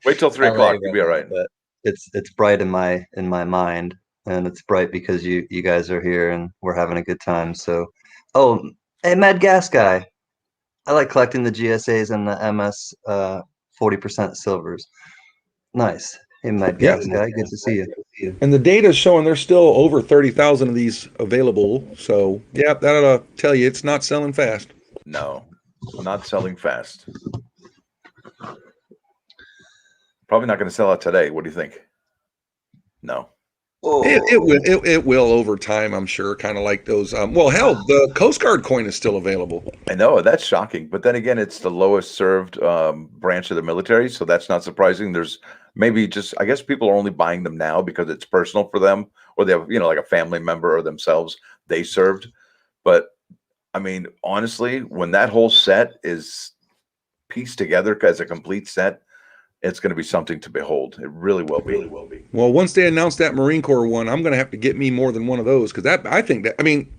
A: wait till 3 o'clock. You'll be all right.
B: But it's bright in my mind. And it's bright because you guys are here and we're having a good time. So, hey, Mad Gas Guy. I like collecting the GSAs and the MS 40% silvers. Nice. Hey, Mad Gas Guy. Good to see you.
C: And the data is showing there's still over 30,000 of these available. So, yeah, that'll tell you it's not selling fast.
A: No, not selling fast. Probably not going to sell out today. What do you think? No.
C: Oh. It will over time, I'm sure. Kind of like those. Well, hell, the Coast Guard coin is still available.
A: I know that's shocking, but then again, it's the lowest served branch of the military, so that's not surprising. There's maybe just, I guess, people are only buying them now because it's personal for them, or they have, like a family member or themselves they served. But I mean, honestly, when that whole set is pieced together as a complete set, it's going to be something to behold. It really will be.
C: Well, once they announce that Marine Corps one, I'm going to have to get me more than one of those because I mean,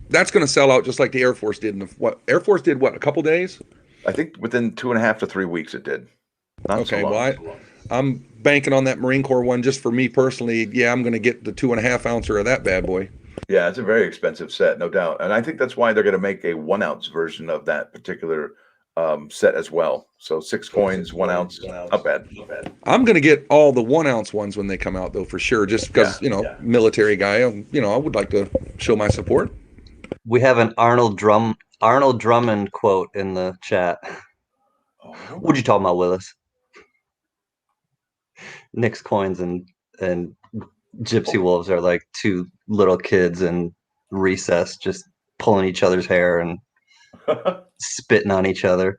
C: that's going to sell out just like the Air Force did. Air Force did what, a couple days?
A: I think within 2.5 to 3 weeks it did. Not so
C: Okay,
A: long.
C: well, I'm banking on that Marine Corps one just for me personally. Yeah, I'm going to get the 2.5 ouncer of that bad boy.
A: Yeah, it's a very expensive set, no doubt. And I think that's why they're going to make a 1 ounce version of that particular set as well. So 6 coins, 1 ounce, not bad.
C: I'm going to get all the 1 ounce ones when they come out, though, for sure. Just because, military guy, I would like to show my support.
B: We have an Arnold Drummond quote in the chat.
A: Oh.
B: What you talking about, Willis? Nick's coins and Gypsy Wolves are like two little kids in recess, just pulling each other's hair and spitting on each other.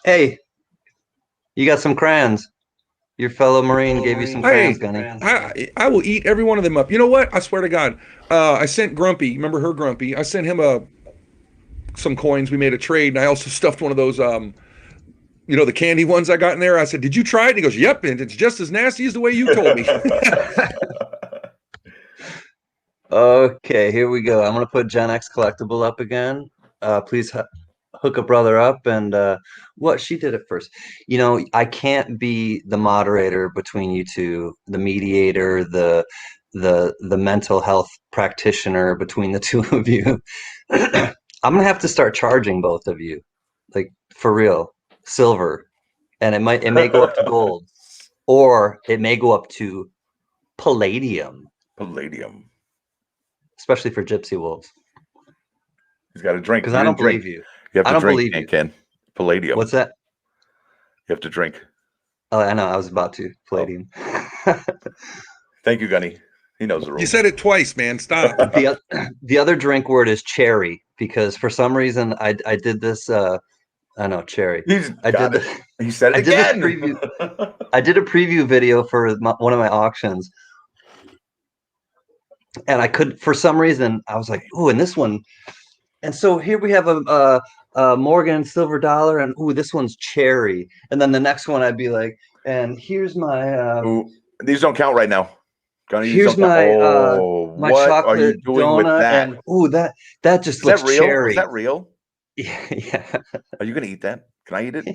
B: Hey, you got some crayons. Your fellow Marine gave you some crayons, Gunny.
C: I will eat every one of them up. You know what? I swear to God. I sent Grumpy, remember her Grumpy? I sent him some coins. We made a trade, and I also stuffed one of those the candy ones I got in there. I said, "Did you try it?" And he goes, "Yep, and it's just as nasty as the way you told me."
B: Okay, here we go. I'm gonna put Gen X collectible up again. Please hook a brother up, and what she did it first. I can't be the moderator between you two, the mediator, the mental health practitioner between the two of you. I'm gonna have to start charging both of you, like for real, silver, and it may go up to gold, or it may go up to palladium.
A: Palladium.
B: Especially for Gypsy Wolves.
A: He's got to drink.
B: Because I don't believe you.
A: You have to
B: I don't
A: drink,
B: believe you.
A: Ken. Palladium.
B: What's that?
A: You have to drink.
B: Oh, I know. I was about to. Palladium.
A: Oh. Thank you, Gunny. He knows the rules.
C: You said it twice, man. Stop.
B: The other drink word is cherry, because for some reason I did this. I know, cherry.
A: He said it again.
B: I did a preview video for one of my auctions. And I could, for some reason, I was like, "Ooh, and this one." And so here we have a Morgan silver dollar, and ooh, this one's cherry. And then the next one, I'd be like, "And here's my."
A: These don't count right now. Gunny,
B: here's my my
A: what
B: chocolate
A: are you doing
B: donut,
A: with that?
B: and ooh, that just looks
A: real?
B: cherry.
A: Is that real?
B: Yeah.
A: Are you gonna eat that? Can I eat it?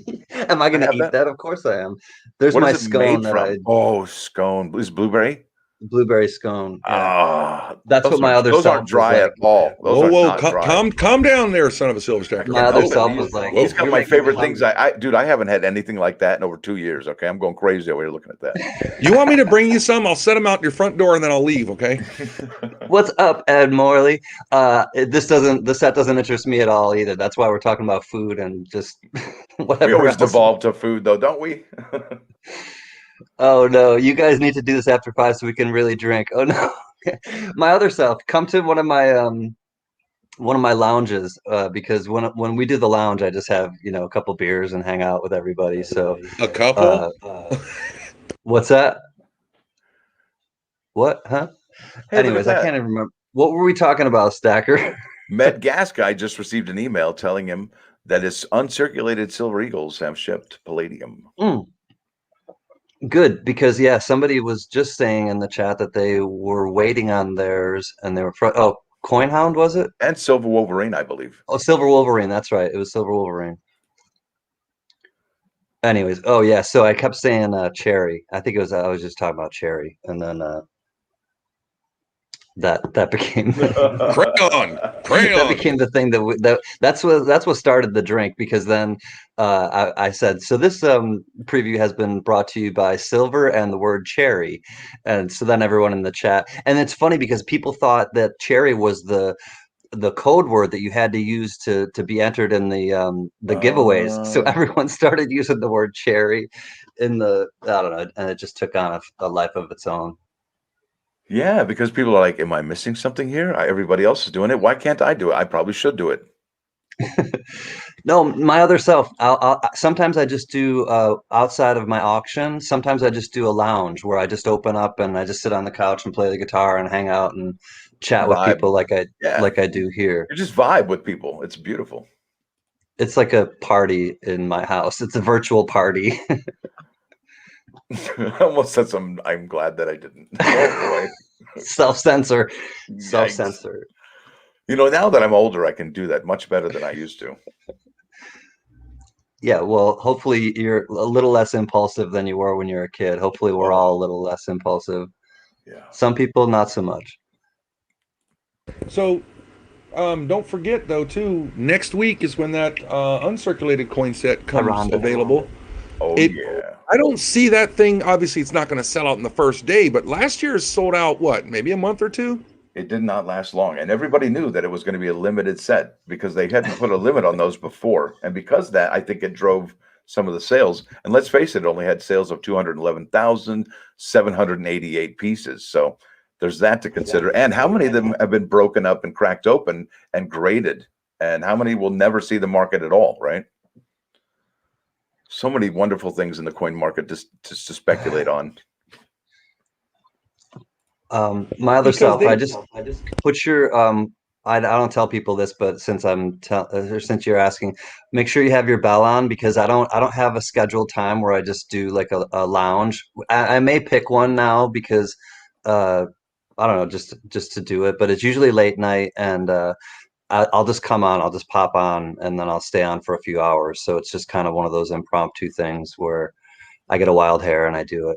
B: Am I gonna eat that? Of course I am. There's
A: what
B: my
A: is it
B: scone
A: made from? Scone. Is blueberry?
B: Blueberry scone. Yeah. That's what my other
A: those
B: self
A: aren't dry
B: was
A: at all. Those are not dry.
C: Calm down there, son of a silver stacker.
B: My other self was like,
A: he's got my favorite things. Dude, I haven't had anything like that in over 2 years. Okay, I'm going crazy over here looking at that.
C: You want me to bring you some? I'll set them out your front door and then I'll leave. Okay.
B: What's up, Ed Morley? The set doesn't interest me at all either. That's why we're talking about food and just whatever.
A: We always devolve to food, though, don't we?
B: Oh no, you guys need to do this after 5 so we can really drink. Oh no. My other self, come to one of my lounges, because when we do the lounge, I just have a couple beers and hang out with everybody. So
C: a couple.
B: What's that? What? Huh?
A: Hey,
B: anyways, I can't even remember. What were we talking about, Stacker?
A: Med Gas Guy just received an email telling him that his uncirculated Silver Eagles have shipped palladium.
B: Good, because somebody was just saying in the chat that they were waiting on theirs, and they were Coin Hound, was it?
A: And Silver Wolverine, I believe.
B: Oh, Silver Wolverine, that's right. It was Silver Wolverine. Anyways, so I kept saying cherry. I think I was just talking about cherry, and then that became
C: crayon.
B: That became the thing that's what started the drink, because then I said, so this preview has been brought to you by silver and the word cherry, and so then everyone in the chat, and it's funny because people thought that cherry was the code word that you had to use to be entered in the giveaways. So everyone started using the word cherry in I don't know, and it just took on a life of its own.
A: Yeah, because people are like, am I missing something here? Everybody else is doing it. Why can't I do it? I probably should do it.
B: No, my other self. Sometimes I just do outside of my auction. Sometimes I just do a lounge where I just open up and I just sit on the couch and play the guitar and hang out and chat with people like I do here.
A: You just vibe with people. It's beautiful.
B: It's like a party in my house. It's a virtual party.
A: I almost said some. I'm glad that I didn't. Oh boy.
B: Self-censor.
A: Now that I'm older, I can do that much better than I used to.
B: Yeah, well, hopefully you're a little less impulsive than you were when you were a kid. Hopefully we're all a
A: Oh,
B: little less impulsive.
A: yeah.
B: Some people, not so much.
C: So don't forget though too. Next week is when that uncirculated coin set comes
B: Ironic.
C: available.
A: Oh,
C: It
A: yeah.
C: I don't see that thing. Obviously, it's not going to sell out in the first day, but last year sold out what, maybe a month or two.
A: It did not last long. And everybody knew that it was going to be a limited set because they hadn't put a limit on those before. And because of that, I think it drove some of the sales. And let's face it, it only had sales of 211,788 pieces. So there's that to consider. And how many of them have been broken up and cracked open and graded? And how many will never see the market at all, right? So many wonderful things in the coin market just to speculate on.
B: My other
C: Because
B: self, I
C: they
B: just put your I don't tell people this, but since you're asking, make sure you have your bell on because I don't have a scheduled time where I just do like a lounge. I may pick one now because uh I don't know, just to do it, but it's usually late night and I'll just come on, I'll just pop on and then I'll stay on for a few hours. So it's just kind of one of those impromptu things where I get a wild hair and I do it.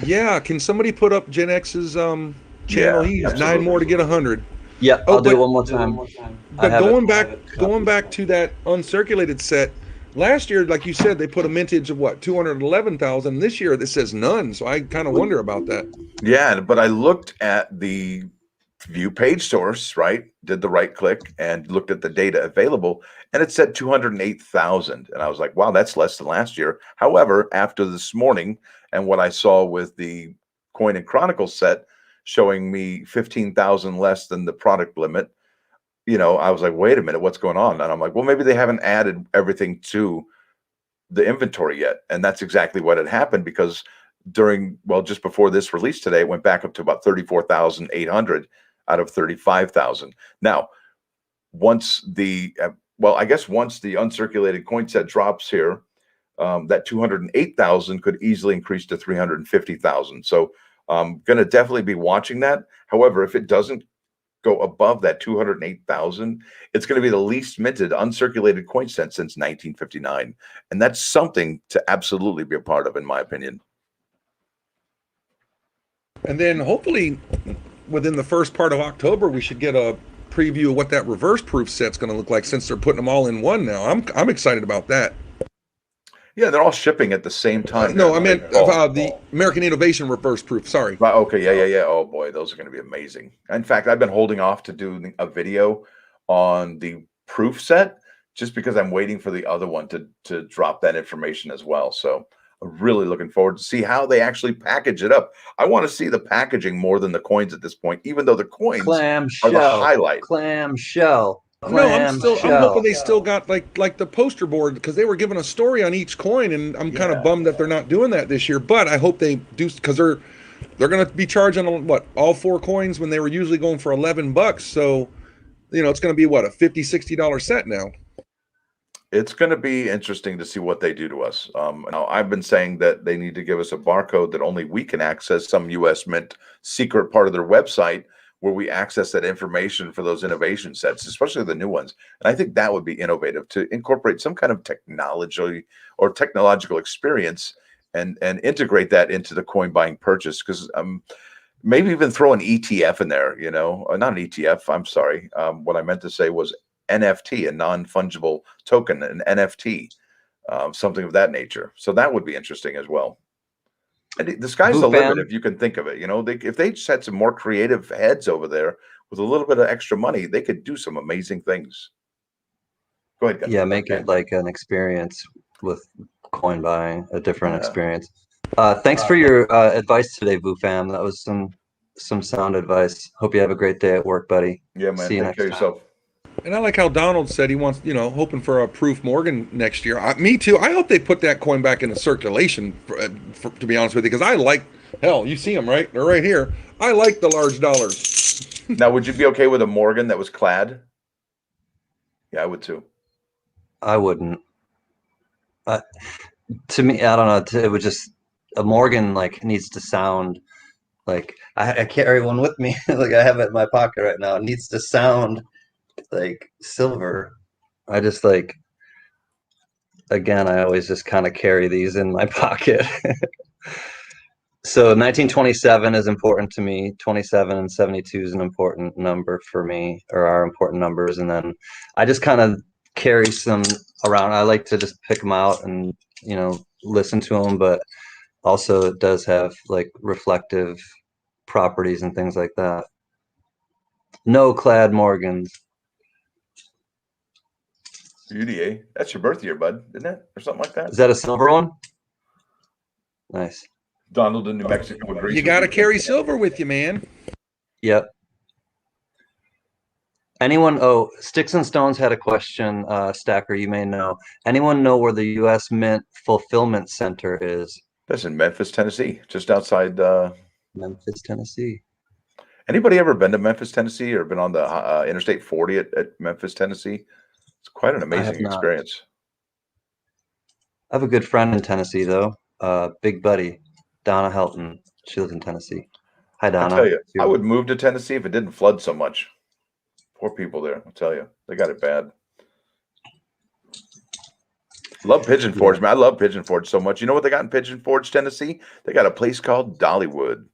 C: Yeah, can somebody put up Gen X's channel?
A: Yeah,
C: He needs nine more
A: absolutely.
C: to get 100.
B: Yeah,
C: Oh,
B: I'll do it one more time. I
C: but
B: have it.
C: going back to that uncirculated set, last year, like you said, they put a mintage of what, 211,000. This year, this says none. So I kind of wonder about that.
A: Yeah, but I looked at the view page source, right? Did the right click and looked at the data available, and it said 208,000. And I was like, wow, that's less than last year. However, after this morning and what I saw with the Coin and Chronicles set showing me 15,000 less than the product limit, I was like, wait a minute, what's going on? And I'm like, well, maybe they haven't added everything to the inventory yet. And that's exactly what had happened because just before this release today, it went back up to about 34,800 out of 35,000. Now, once I guess once the uncirculated coin set drops here, that 208,000 could easily increase to 350,000. So I'm going to definitely be watching that. However, if it doesn't go above that 208,000, it's going to be the least minted uncirculated coin set since 1959. And that's something to absolutely be a part of, in my opinion.
C: And then hopefully within the first part of October, we should get a preview of what that reverse proof set's going to look like since they're putting them all in one now. I'm excited about that.
A: Yeah, they're all shipping at the same time.
C: No, I meant the American Innovation reverse proof. Sorry.
A: Right. Okay. Yeah. Oh boy, those are going to be amazing. In fact, I've been holding off to do a video on the proof set just because I'm waiting for the other one to drop that information as well. So I'm really looking forward to see how they actually package it up. I want to see the packaging more than the coins at this point, even though the coins are the highlight.
B: Clamshell.
C: No, I'm hoping they
B: Clamshell.
C: still got like the poster board because they were giving a story on each coin, and I'm kind of bummed that they're not doing that this year. But I hope they do because they're going to be charging what, all four coins when they were usually going for $11. So it's going to be what, a $50-$60 set now.
A: It's going to be interesting to see what they do to us. Now, I've been saying that they need to give us a barcode that only we can access, some U.S. Mint secret part of their website where we access that information for those innovation sets, especially the new ones. And I think that would be innovative to incorporate some kind of technology or technological experience and integrate that into the coin buying purchase. Because maybe even throw an ETF in there, not an ETF. I'm sorry. What I meant to say was NFT, a non-fungible token, an NFT, something of that nature. So that would be interesting as well. And the sky's the limit if you can think of it. If they just had some more creative heads over there with a little bit of extra money, they could do some amazing things. Go ahead, Gunther.
B: Yeah, make it like an experience with coin buying, a different experience. Thanks for your advice today, Vu fam. That was some sound advice. Hope you have a great day at work, buddy.
A: Yeah, man.
B: See you
A: Take
B: next
A: care of
B: time.
A: yourself.
C: And I like how Donald said he wants, hoping for a proof Morgan next year. Me too. I hope they put that coin back into circulation, to be honest with you, because hell, you see them, right? They're right here. I like the large dollars.
A: Now, would you be okay with a Morgan that was clad? Yeah, I would too.
B: I wouldn't. To me, I don't know. It would just a Morgan like needs to sound Like I carry one with me. Like I have it in my pocket right now. It needs to sound like silver. I just like again, I always just kind of carry these in my pocket. So 1927 is important to me. 27 and 72 is an important number for me, or are important numbers. And then I just kind of carry some around. I like to just pick them out and, listen to them, but also it does have like reflective properties and things like that. No clad Morgans.
A: Beauty, eh? That's your birth year, bud, isn't it? Or something like that?
B: Is that a silver one? Nice.
A: Donald in New Mexico agrees
C: You
A: with
C: got to
A: you.
C: carry silver with you, man.
B: Yep. Anyone, oh, Sticks and Stones had a question, Stacker, you may know. Anyone know where the U.S. Mint Fulfillment Center is?
A: That's in Memphis, Tennessee, just outside.
B: Memphis, Tennessee.
A: Anybody ever been to Memphis, Tennessee, or been on the Interstate 40 at Memphis, Tennessee? It's quite an
B: I have
A: amazing
B: not.
A: experience.
B: I have a good friend in Tennessee, though. Big buddy, Donna Helton. She lives in Tennessee. Hi,
A: I
B: Donna.
A: tell you, I would move to Tennessee if it didn't flood so much. Poor people there, I'll tell you. They got it bad. Love Pigeon Forge, man. I love Pigeon Forge so much. You know what they got in Pigeon Forge, Tennessee? They got a place called Dollywood.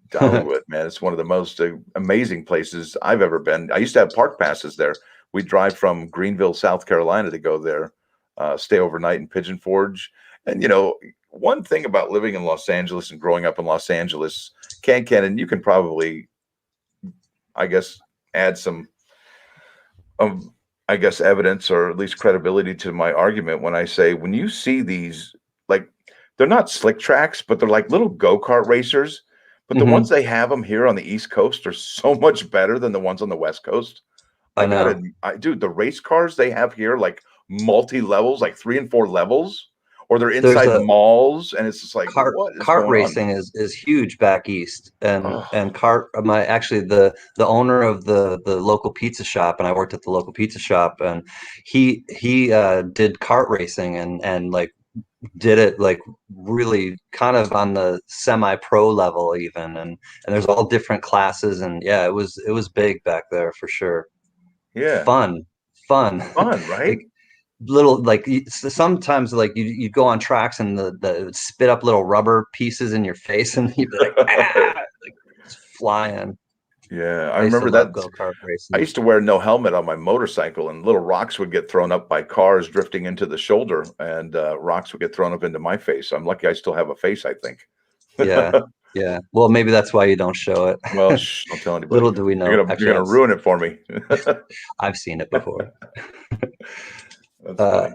A: Dollywood, man. It's one of the most amazing places I've ever been. I used to have park passes there. We drive from Greenville, South Carolina to go there, stay overnight in Pigeon Forge. And, one thing about living in Los Angeles and growing up in Los Angeles, and you can probably, I guess, add some evidence or at least credibility to my argument when I say when you see these, like, they're not slick tracks, but they're like little go-kart racers. But the ones they have them here on the East Coast are so much better than the ones on the West Coast.
B: I know.
A: Dude, the race cars they have here, like multi-levels, like 3 and 4 levels, or they're inside malls, and it's just like what is
B: kart
A: going
B: racing
A: on?
B: is huge back east, and kart. The owner of the local pizza shop, and I worked at the local pizza shop, and he did kart racing and like did it like really kind of on the semi-pro level even, and there's all different classes, and yeah, it was big back there for sure.
A: Yeah,
B: fun,
A: right?
B: like, little like sometimes like you go on tracks and the spit up little rubber pieces in your face and you'd be like, like flying.
A: Yeah, I
B: I used to
A: remember
B: love
A: that.
B: go-kart
A: I
B: racing.
A: used to wear no helmet on my motorcycle, and little rocks would get thrown up by cars drifting into the shoulder, and rocks would get thrown up into my face. I'm lucky I still have a face, I think.
B: Yeah, well, maybe that's why you don't show it.
A: Well, don't tell anybody.
B: Little do we know.
A: You're gonna ruin it for me.
B: I've seen it before.
A: That's funny.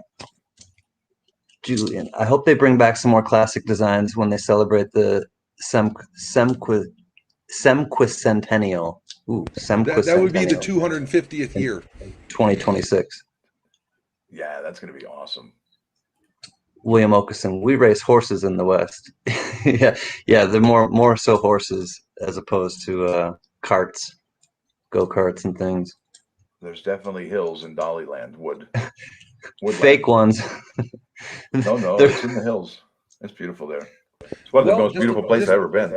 B: Julian, I hope they bring back some more classic designs when they celebrate the semquicentennial. Ooh, semquicentennial.
C: That would be the 250th year.
B: 2026.
A: Yeah, that's gonna be awesome.
B: William Okeson, we race horses in the West. yeah, they're more so horses as opposed to carts, go-karts and things.
A: There's definitely hills in Dollyland, woodland.
B: Fake ones.
A: No, it's in the hills. It's beautiful there. It's one of the most beautiful places I've ever been.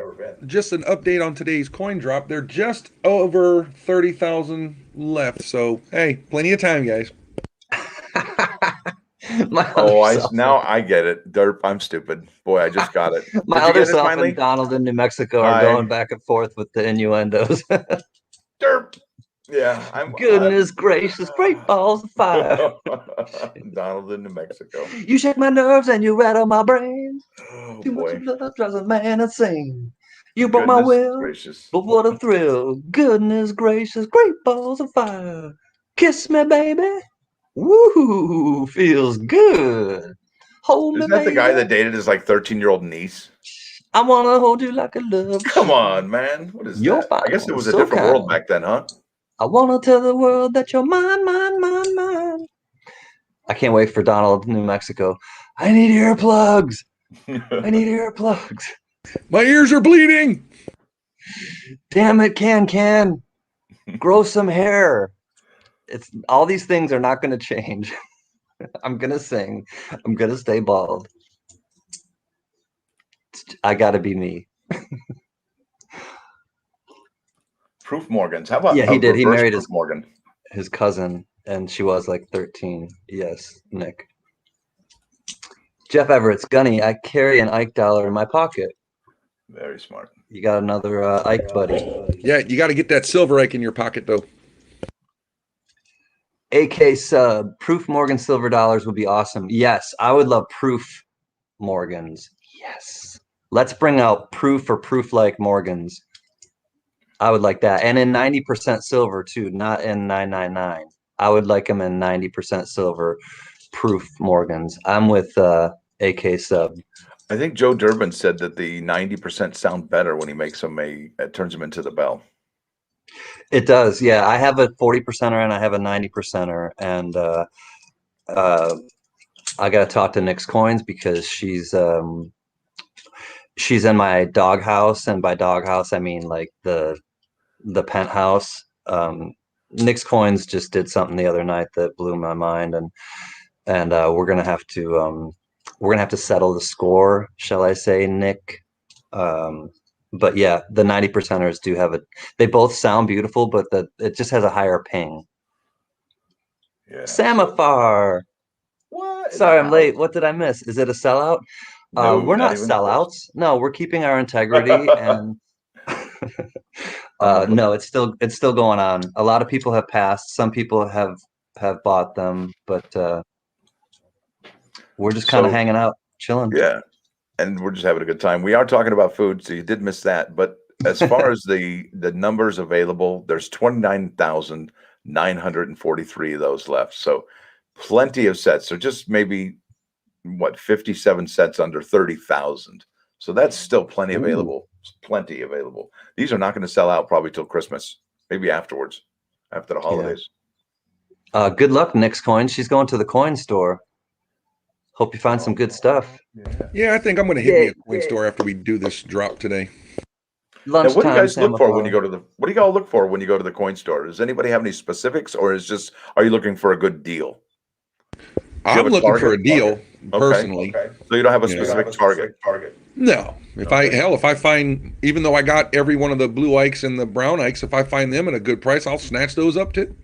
C: Just an update on today's coin drop. They're just over 30,000 left. So, hey, plenty of time, guys.
A: Now I get it. Derp, I'm stupid. Boy, I just got it.
B: My other self and Donald in New Mexico are going back and forth with the innuendos.
A: Derp. Yeah,
B: Goodness gracious, great balls of fire.
A: Donald in New Mexico.
B: You shake my nerves and you rattle my brain.
A: Oh,
B: Too
A: boy.
B: much love drives a man insane. You broke my will, but what a thrill. Goodness gracious, great balls of fire. Kiss me, baby. Woo, feels good. Hold
A: Isn't
B: me,
A: that the guy that dated his like 13-year-old niece?
B: I want to hold you like a love.
A: Come on, man. What is that? I guess it was a different world back then, huh?
B: I want to tell the world that you're mine, mine, mine, mine. I can't wait for Donald, New Mexico. I need earplugs. I need earplugs.
C: My ears are bleeding.
B: Damn it, can. Grow some hair. It's all these things are not going to change. I'm going to sing. I'm going to stay bald. I got to be me.
A: Proof Morgans. How about
B: Yeah,
A: a
B: he did. He
A: reverse
B: married
A: Proof Morgan?
B: his cousin, and she was like 13. Yes, Nick. Jeff Everett's Gunny. I carry an Ike dollar in my pocket.
A: Very smart.
B: You got another Ike buddy.
C: Yeah, you got to get that silver Ike in your pocket though.
B: AK sub. Proof Morgan silver dollars would be awesome. Yes, I would love Proof Morgans. Yes. Let's bring out Proof or Proof like Morgans. I would like that. And in 90% silver too, not in 999. I would like them in 90% silver Proof Morgans. I'm with AK sub.
A: I think Joe Durbin said that the 90% sound better when he makes them turns them into the bell.
B: It does, yeah. I have a 40%er and I have a 90%er, and I gotta talk to Nick's Coins because she's in my doghouse, and by doghouse I mean like the penthouse. Nick's Coins just did something the other night that blew my mind, and we're gonna have to settle the score, shall I say, Nick? But yeah, the 90%ers do have they both sound beautiful, but it just has a higher ping.
A: Yeah.
B: Samaphar.
A: What?
B: Sorry, I'm late. What did I miss? Is it a sellout?
A: No,
B: We're not
A: even
B: sellouts. No, we're keeping our integrity, and no, it's still going on. A lot of people have passed. Some people have bought them, but we're just kind of hanging out, chilling.
A: Yeah, and we're just having a good time. We are talking about food, so you did miss that. But as far as the numbers available, there's 29,943 of those left. So plenty of sets. So just maybe 57 sets under 30,000. So that's still plenty available. Plenty available. These are not going to sell out probably till Christmas, maybe afterwards, after the holidays.
B: Yeah. Good luck, Nick's Coins. She's going to the coin store. Hope you find some good stuff.
C: Yeah, I think I'm going to hit me a coin store after we do this drop today.
A: Now, what do you guys look for when you go to what do you all look for when you go to the coin store? Does anybody have any specifics, or are you looking for a good deal?
C: I'm looking for a deal personally.
A: Okay. So you don't have a specific target.
C: No. If I find, even though I got every one of the blue Ikes and the brown Ikes, if I find them at a good price, I'll snatch those up too.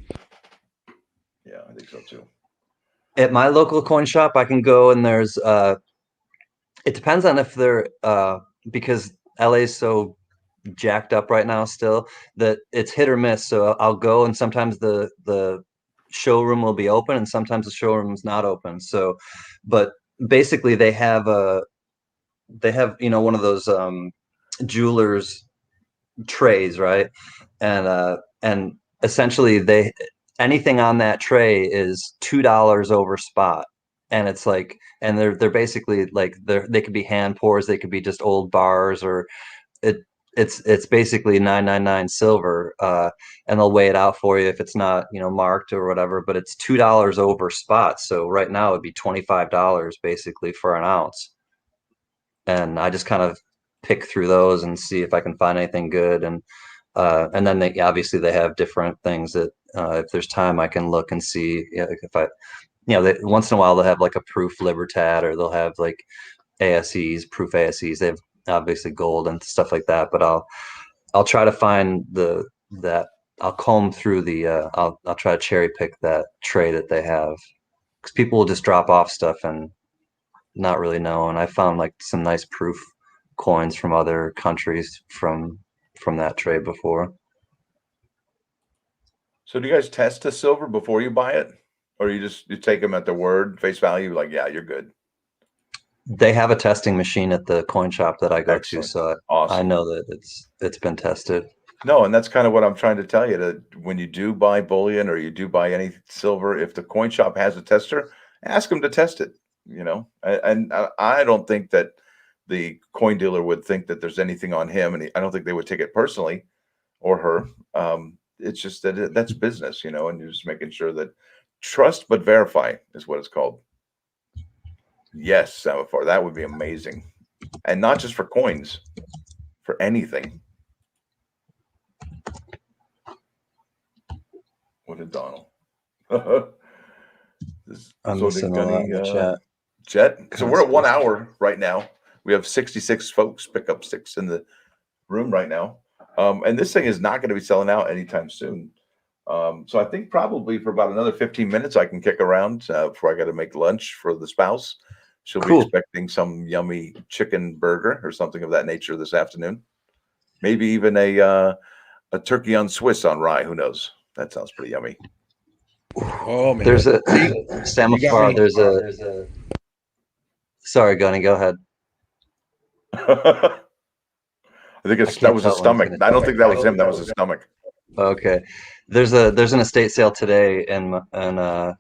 A: Yeah, I think so too.
B: At my local coin shop, I can go and there's it depends on if they're because LA is so jacked up right now still that it's hit or miss. So I'll go, and sometimes the showroom will be open and sometimes the showroom's not open. So, but basically they have one of those jewelers trays, right? And essentially anything on that tray is $2 over spot. And it's like, and they're basically like they could be hand pours, they could be just old bars, or it's basically 999 silver, and they'll weigh it out for you if it's not marked or whatever, but it's $2 over spot. So right now it'd be $25 basically for an ounce, and I just kind of pick through those and see if I can find anything good, and then they obviously they have different things that if there's time I can look and see if I once in a while they'll have like a Proof Libertad, or they'll have like ASEs, Proof ASEs. They have obviously gold and stuff like that, but I'll try to find that I'll comb through I'll try to cherry pick that tray that they have, because people will just drop off stuff and not really know. And I found like some nice Proof coins from other countries from that tray before.
A: So do you guys test the silver before you buy it, or you take them at their word, face value, like, yeah, you're good?
B: They have a testing machine at the coin shop that I go
A: Excellent.
B: to, so
A: Awesome.
B: I know that it's been tested.
A: No, and that's kind of what I'm trying to tell you, that when you do buy bullion or you do buy any silver, if the coin shop has a tester, ask them to test it, and I don't think that the coin dealer would think that there's anything on him, and I don't think they would take it personally, or her. It's just that that's business, and you're just making sure that trust but verify is what it's called. Yes, Semaphore, that would be amazing. And not just for coins, for anything. What did Donald?
B: I'm missing a lot in the chat.
A: Jet. So we're at 1 hour right now. We have 66 folks, pick up 6 in the room right now. And this thing is not going to be selling out anytime soon. So I think probably for about another 15 minutes, I can kick around before I got to make lunch for the spouse. She'll be
B: Cool.
A: expecting some yummy chicken burger or something of that nature this afternoon. Maybe even a turkey on Swiss on rye. Who knows? That sounds pretty yummy.
C: Oh man,
B: There's a
C: see,
B: Sam
C: you got
B: Afar,
C: me.
B: there's a sorry, Gunny, go ahead.
A: I think
B: I
A: that
B: can't
A: was a
B: tell when he's
A: stomach.
B: gonna
A: I don't
B: talk.
A: think that was him. That was his stomach.
B: Okay. There's an estate sale today in LA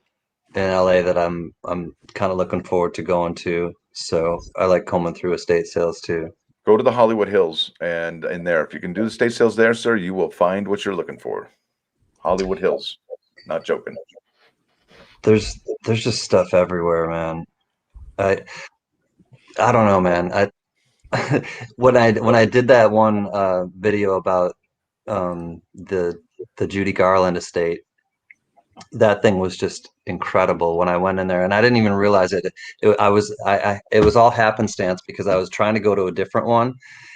B: that I'm kind of looking forward to going to. So I like combing through estate sales too.
A: Go to the Hollywood Hills and in there, if you can do the state sales there, sir, you will find what you're looking for. Hollywood Hills. Not joking.
B: There's just stuff everywhere, man. I I don't know, man. When I did that one video about the Judy Garland estate, that thing was just incredible when I went in there, and I didn't even realize it. It was all happenstance because I was trying to go to a different one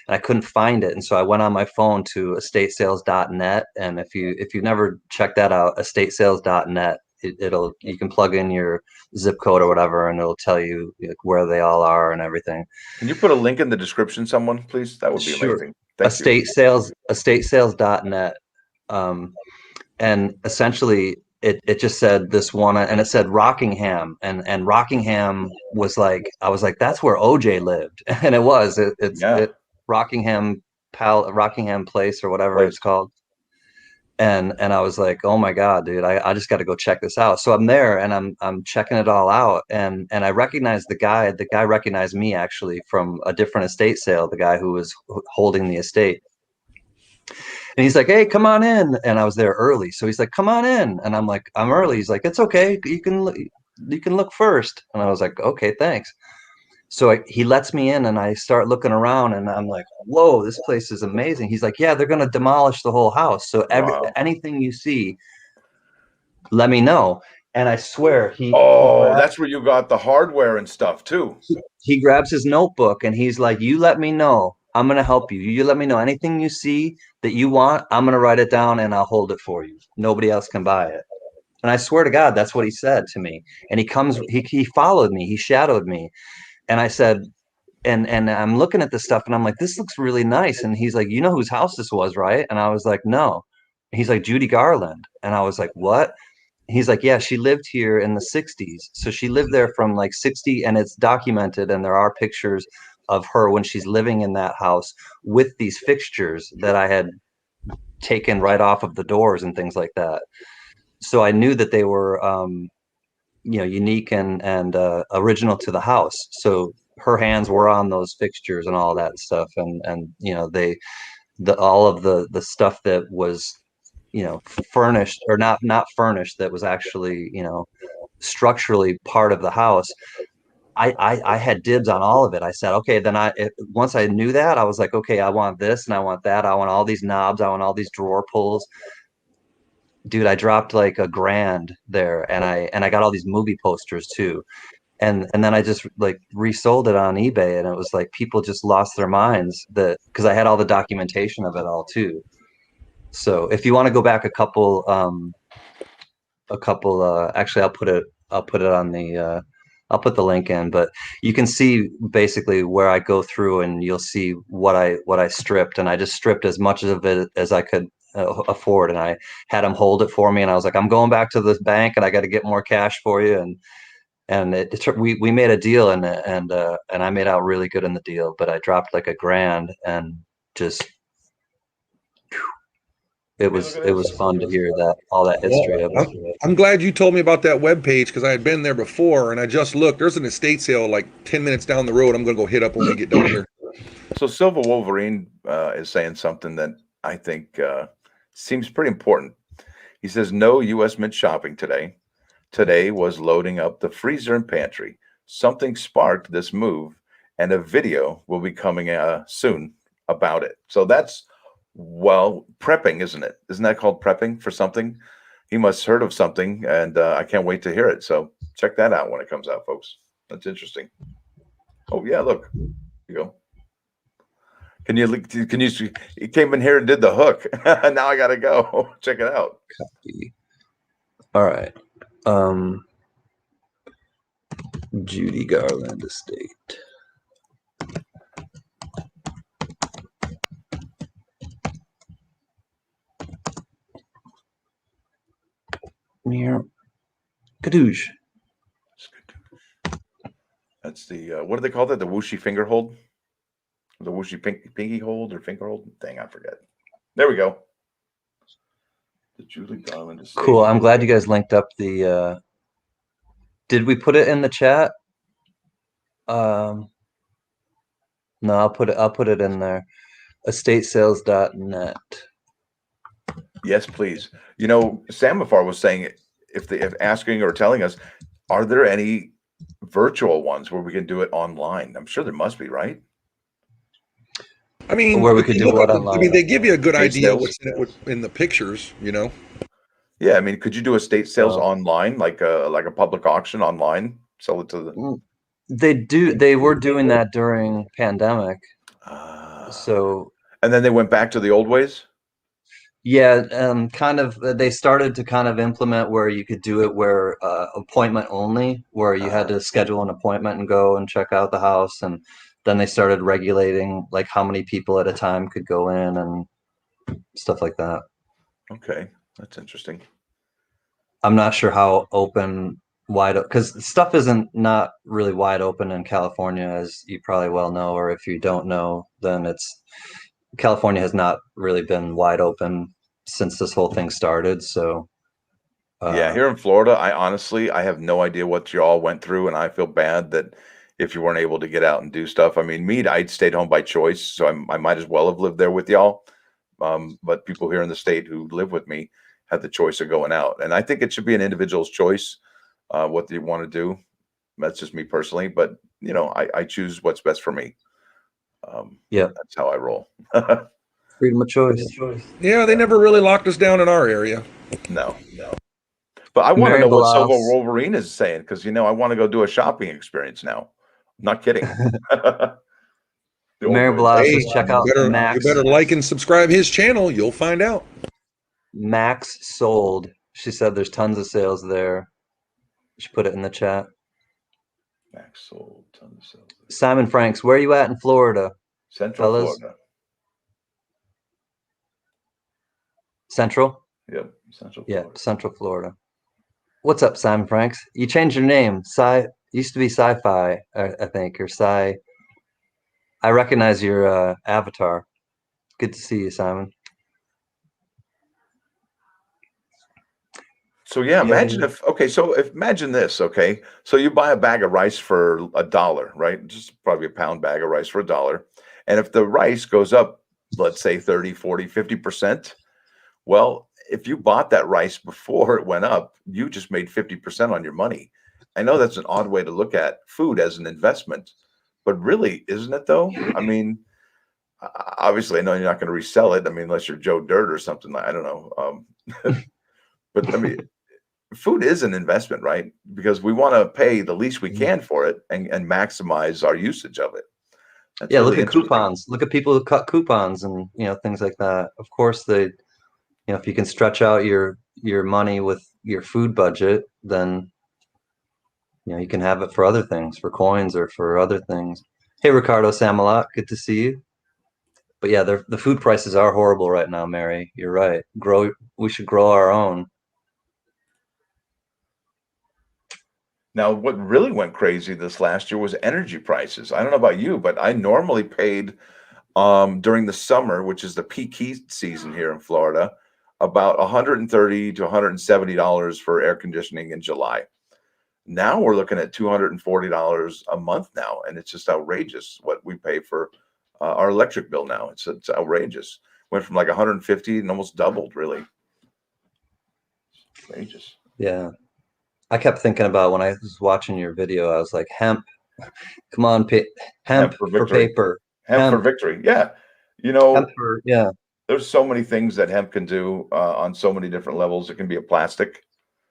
B: and I couldn't find it. And so I went on my phone to estatesales.net, and if you've never checked that out, estatesales.net, it'll you can plug in your zip code or whatever and it'll tell you like, where they all are and everything.
A: Can you put a link in the description, someone, please? That would be
B: Sure.
A: amazing. Thank you.
B: Estatesales.net. And essentially it just said this one, and it said Rockingham, and Rockingham was like, I was like, that's where OJ lived. And it was
A: Yeah.
B: Rockingham Rockingham Place or whatever
A: Place.
B: it's called. And I was like, oh my God, dude, I just got to go check this out. So I'm there and I'm checking it all out, and I recognized the guy recognized me actually from a different estate sale, the guy who was holding the estate. And he's like, "Hey, come on in." And I was there early, so he's like, "Come on in." And I'm like, "I'm early." He's like, "It's okay. You can look first." And I was like, "Okay, thanks." So he lets me in, and I start looking around, and I'm like, "Whoa, this place is amazing." He's like, "Yeah, they're gonna demolish the whole house. So
A: Wow.
B: anything you see, let me know." And I swear,
A: Oh, that's where you got the hardware and stuff too.
B: he grabs his notebook and he's like, "You let me know. I'm gonna help you. You let me know anything you see that you want. I'm gonna write it down and I'll hold it for you. Nobody else can buy it." And I swear to God, that's what he said to me. And he followed me, he shadowed me. And I said, and I'm looking at this stuff and I'm like, this looks really nice. And he's like, "You know whose house this was, right?" And I was like, "No." And he's like, "Judy Garland." And I was like, "What?" He's like, "Yeah, she lived here in the 60s. So she lived there from like 60, and it's documented, and there are pictures of her when she's living in that house with these fixtures that I had taken right off of the doors and things like that." So I knew that they were unique and original to the house. So her hands were on those fixtures and all that stuff, and all of the stuff that was furnished or not furnished, that was actually structurally part of the house. I had dibs on all of it. I said, okay, then once I knew that, I was like, okay, I want this and I want that. I want all these knobs. I want all these drawer pulls. Dude, I dropped like $1,000 there, and I got all these movie posters too. And then I just like resold it on eBay, and it was like people just lost their minds because I had all the documentation of it all too. So if you want to go back actually I'll put it on the I'll put the link in, but you can see basically where I go through, and you'll see what I stripped, and I just stripped as much of it as I could afford, and I had him hold it for me, and I was like, "I'm going back to this bank and I got to get more cash for you." And we made a deal, and I made out really good in the deal, but I dropped like $1,000, and just it was fun to hear that all that history of
C: I'm,
B: it.
C: I'm glad you told me about that web page because I had been there before and I just looked. There's an estate sale like 10 minutes down the road. I'm going to go hit up when we get done here.
A: So Silver Wolverine is saying something that I think seems pretty important. He says, no U.S. Mint shopping today. Today was loading up the freezer and pantry. Something sparked this move, and a video will be coming soon about it. So that's, well, prepping, isn't it? Isn't that called prepping for something? He must have heard of something, and I can't wait to hear it. So check that out when it comes out, folks. That's interesting. Oh, yeah, look. Here you go. He came in here and did the hook. Now I gotta go check it out.
B: All right. Judy Garland Estate. Near Kadoosh.
A: That's the what do they call that? The whooshy finger hold? The whooshy pinky hold or finger hold? Dang, I forget. There we go. The Julie Garland Estate.
B: Cool. I'm glad you guys linked up the. Did we put it in the chat? No, I'll put it in there. Estatesales.net.
A: Yes, please. You know, Samifar was saying if asking or telling us, are there any virtual ones where we can do it online? I'm sure there must be, right?
C: I mean,
B: where we could do what
C: I
B: online.
C: mean, they give you a good
A: Estate
C: idea
A: sales.
C: what's in the pictures, you know.
A: Yeah, I mean, could you do estate sales online, like a public auction online? Sell it to the.
B: They were doing that during pandemic. So.
A: And then they went back to the old ways.
B: Yeah, kind of. They started to kind of implement where you could do it where appointment only, where you had to schedule an appointment and go and check out the house, and then they started regulating like how many people at a time could go in and stuff like that.
A: Okay, that's interesting.
B: I'm not sure how wide, because stuff isn't not really wide open in California, as you probably well know, or if you don't know, then California has not really been wide open since this whole thing started. So
A: yeah, here in Florida, I have no idea what you all went through, and I feel bad that if you weren't able to get out and do stuff. I mean, I'd stayed home by choice, so I might as well have lived there with y'all. But people here in the state who live with me had the choice of going out, and I think it should be an individual's choice what they want to do. That's just me personally, but you know, I choose what's best for me.
B: Yeah,
A: that's how I roll.
B: Freedom of choice.
C: Yeah, they never really locked us down in our area.
A: No. But I want to know what Silver Wolverine is saying, because you know I want to go do a shopping experience now. I'm not kidding.
B: Mary Blas says, check out Max.
C: You better like and subscribe his channel. You'll find out.
B: Max sold. She said there's tons of sales there. She put it in the chat.
A: Max sold, tons of sales.
B: Simon Franks, where are you at in Florida?
A: Central Florida.
B: Central?
A: Yep, Central Florida.
B: Yeah, Central Florida. What's up, Simon Franks? You changed your name. Used to be Sci-Fi, I think, or Sci. I recognize your avatar. Good to see you, Simon.
A: So yeah, imagine imagine this, okay? So you buy a bag of rice for $1, right? Just probably a pound bag of rice for $1. And if the rice goes up, let's say 30, 40, 50%, well, if you bought that rice before it went up, you just made 50% on your money. I know that's an odd way to look at food as an investment, but really, isn't it though? I mean, obviously, I know you're not going to resell it. I mean, unless you're Joe Dirt or something. I don't know. But I mean, food is an investment, right? Because we want to pay the least we can for it and maximize our usage of it.
B: That's look at coupons. Look at people who cut coupons and things like that. Of course, if you can stretch out your money with your food budget, then you can have it for other things, for coins or for other things. Hey, Ricardo Samalot, good to see you. But yeah, the food prices are horrible right now, Mary. You're right. We should grow our own.
A: Now, what really went crazy this last year was energy prices. I don't know about you, but I normally paid during the summer, which is the peak heat season here in Florida, about $130 to $170 for air conditioning in July. Now we're looking at $240 a month now, and it's just outrageous what we pay for our electric bill now. It's outrageous. Went from like 150 and almost doubled, really. It's outrageous.
B: Yeah. I kept thinking about when I was watching your video, I was like, hemp, come on, hemp for paper.
A: Hemp for victory. Yeah. There's so many things that hemp can do on so many different levels. It can be a plastic.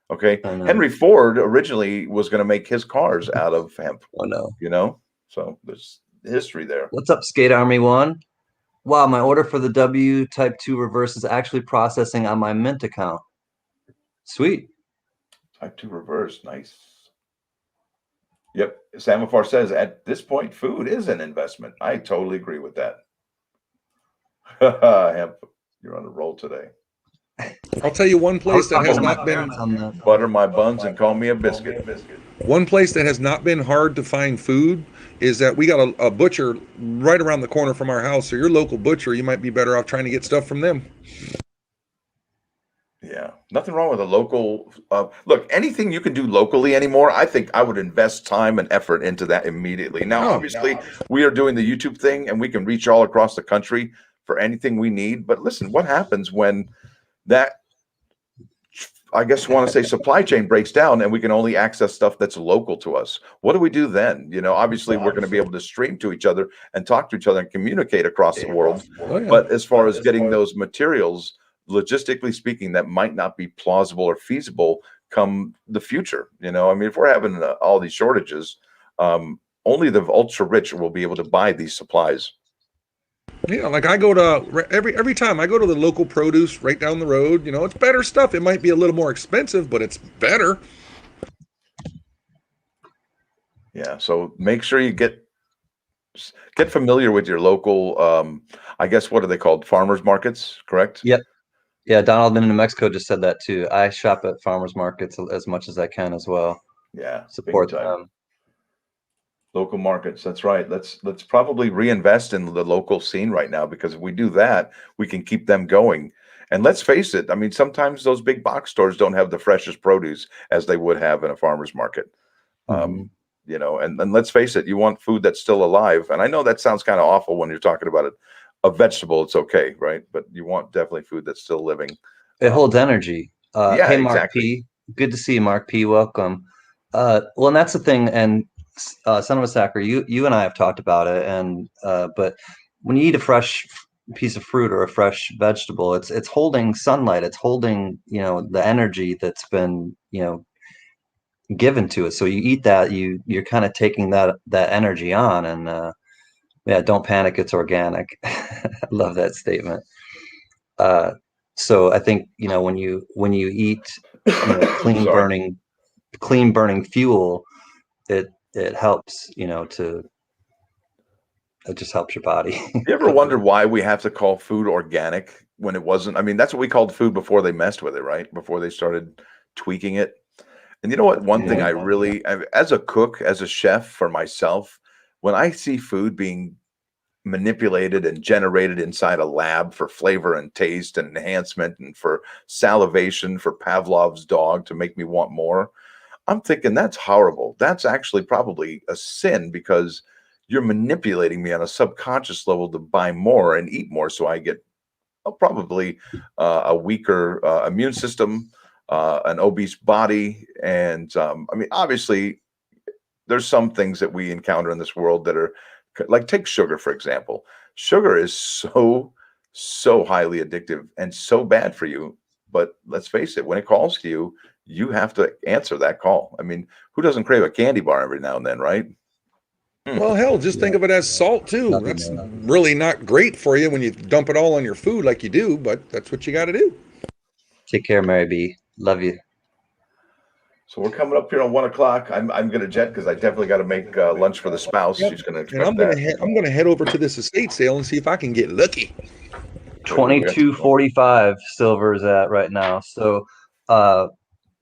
A: Okay. Henry Ford originally was going to make his cars out of hemp.
B: Oh, no.
A: So there's history there.
B: What's up, Skate Army 1? Wow, my order for the W Type 2 reverse is actually processing on my Mint account. Sweet.
A: Type 2 reverse. Nice. Yep. Samafar says at this point, food is an investment. I totally agree with that. Hemp, you're on a roll today.
C: I'll tell you one place that has not been
A: Butter my buns and call me a biscuit.
C: one place that has not been hard to find food is that we got a butcher right around the corner from our house. So your local butcher, you might be better off trying to get stuff from them.
A: Yeah, nothing wrong with a local. Look, anything you can do locally anymore, I think I would invest time and effort into that immediately. Now, obviously, we are doing the YouTube thing and we can reach all across the country for anything we need. But listen, what happens when that, I guess, want to say supply chain breaks down and we can only access stuff that's local to us? What do we do then? Obviously, we're going to be able to stream to each other and talk to each other and communicate across the world.
C: Oh, yeah.
A: But as far as getting those materials, logistically speaking, that might not be plausible or feasible come the future. If we're having all these shortages, only the ultra rich will be able to buy these supplies.
C: Yeah, like I go to every time I go to the local produce right down the road. It's better stuff. It might be a little more expensive, but it's better.
A: Yeah, so make sure you get familiar with your local. I guess, what are they called? Farmers markets, correct?
B: Yep. Yeah, Donald in New Mexico just said that too. I shop at farmers markets as much as I can as well.
A: Yeah,
B: Support
A: big time.
B: them.
A: Local markets. That's right. Let's probably reinvest in the local scene right now, because if we do that, we can keep them going. And let's face it, sometimes those big box stores don't have the freshest produce as they would have in a farmer's market. And let's face it, you want food that's still alive. And I know that sounds kind of awful when you're talking about it. A vegetable, it's okay, right? But you want definitely food that's still living.
B: It holds energy.
A: Yeah,
B: hey, Mark
A: exactly.
B: P. Good to see you, Mark P. Welcome. Well, and that's the thing. And Son of a Sacker, you and I have talked about it. And but when you eat a fresh piece of fruit or a fresh vegetable, it's holding sunlight. It's holding the energy that's been given to it. So you eat that, you're kind of taking that energy on. And yeah, don't panic. It's organic. I love that statement. So I think when you eat clean burning fuel, it helps it just helps your body.
A: You ever wonder why we have to call food organic when it wasn't? That's what we called food before they messed with it, right? Before they started tweaking it. And you know what? One thing I really, as a cook, as a chef for myself, when I see food being manipulated and generated inside a lab for flavor and taste and enhancement and for salivation for Pavlov's dog to make me want more, I'm thinking that's horrible. That's actually probably a sin, because you're manipulating me on a subconscious level to buy more and eat more, so I get probably a weaker immune system, an obese body. And obviously there's some things that we encounter in this world that are like, take sugar, for example. Sugar is so highly addictive and so bad for you. But let's face it, when it calls to you, you have to answer that call. Who doesn't crave a candy bar every now and then, right?
C: Well, hell, just think of it as salt too. That's really not great for you when you dump it all on your food like you do, but that's what you got to do.
B: Take care, Mary B. Love you.
A: So we're coming up here on 1 o'clock. I'm going to jet because I definitely got to make lunch for the spouse. She's going to expect
C: I'm going to head over to this estate sale and see if I can get lucky.
B: 22.45 silver is at right now. So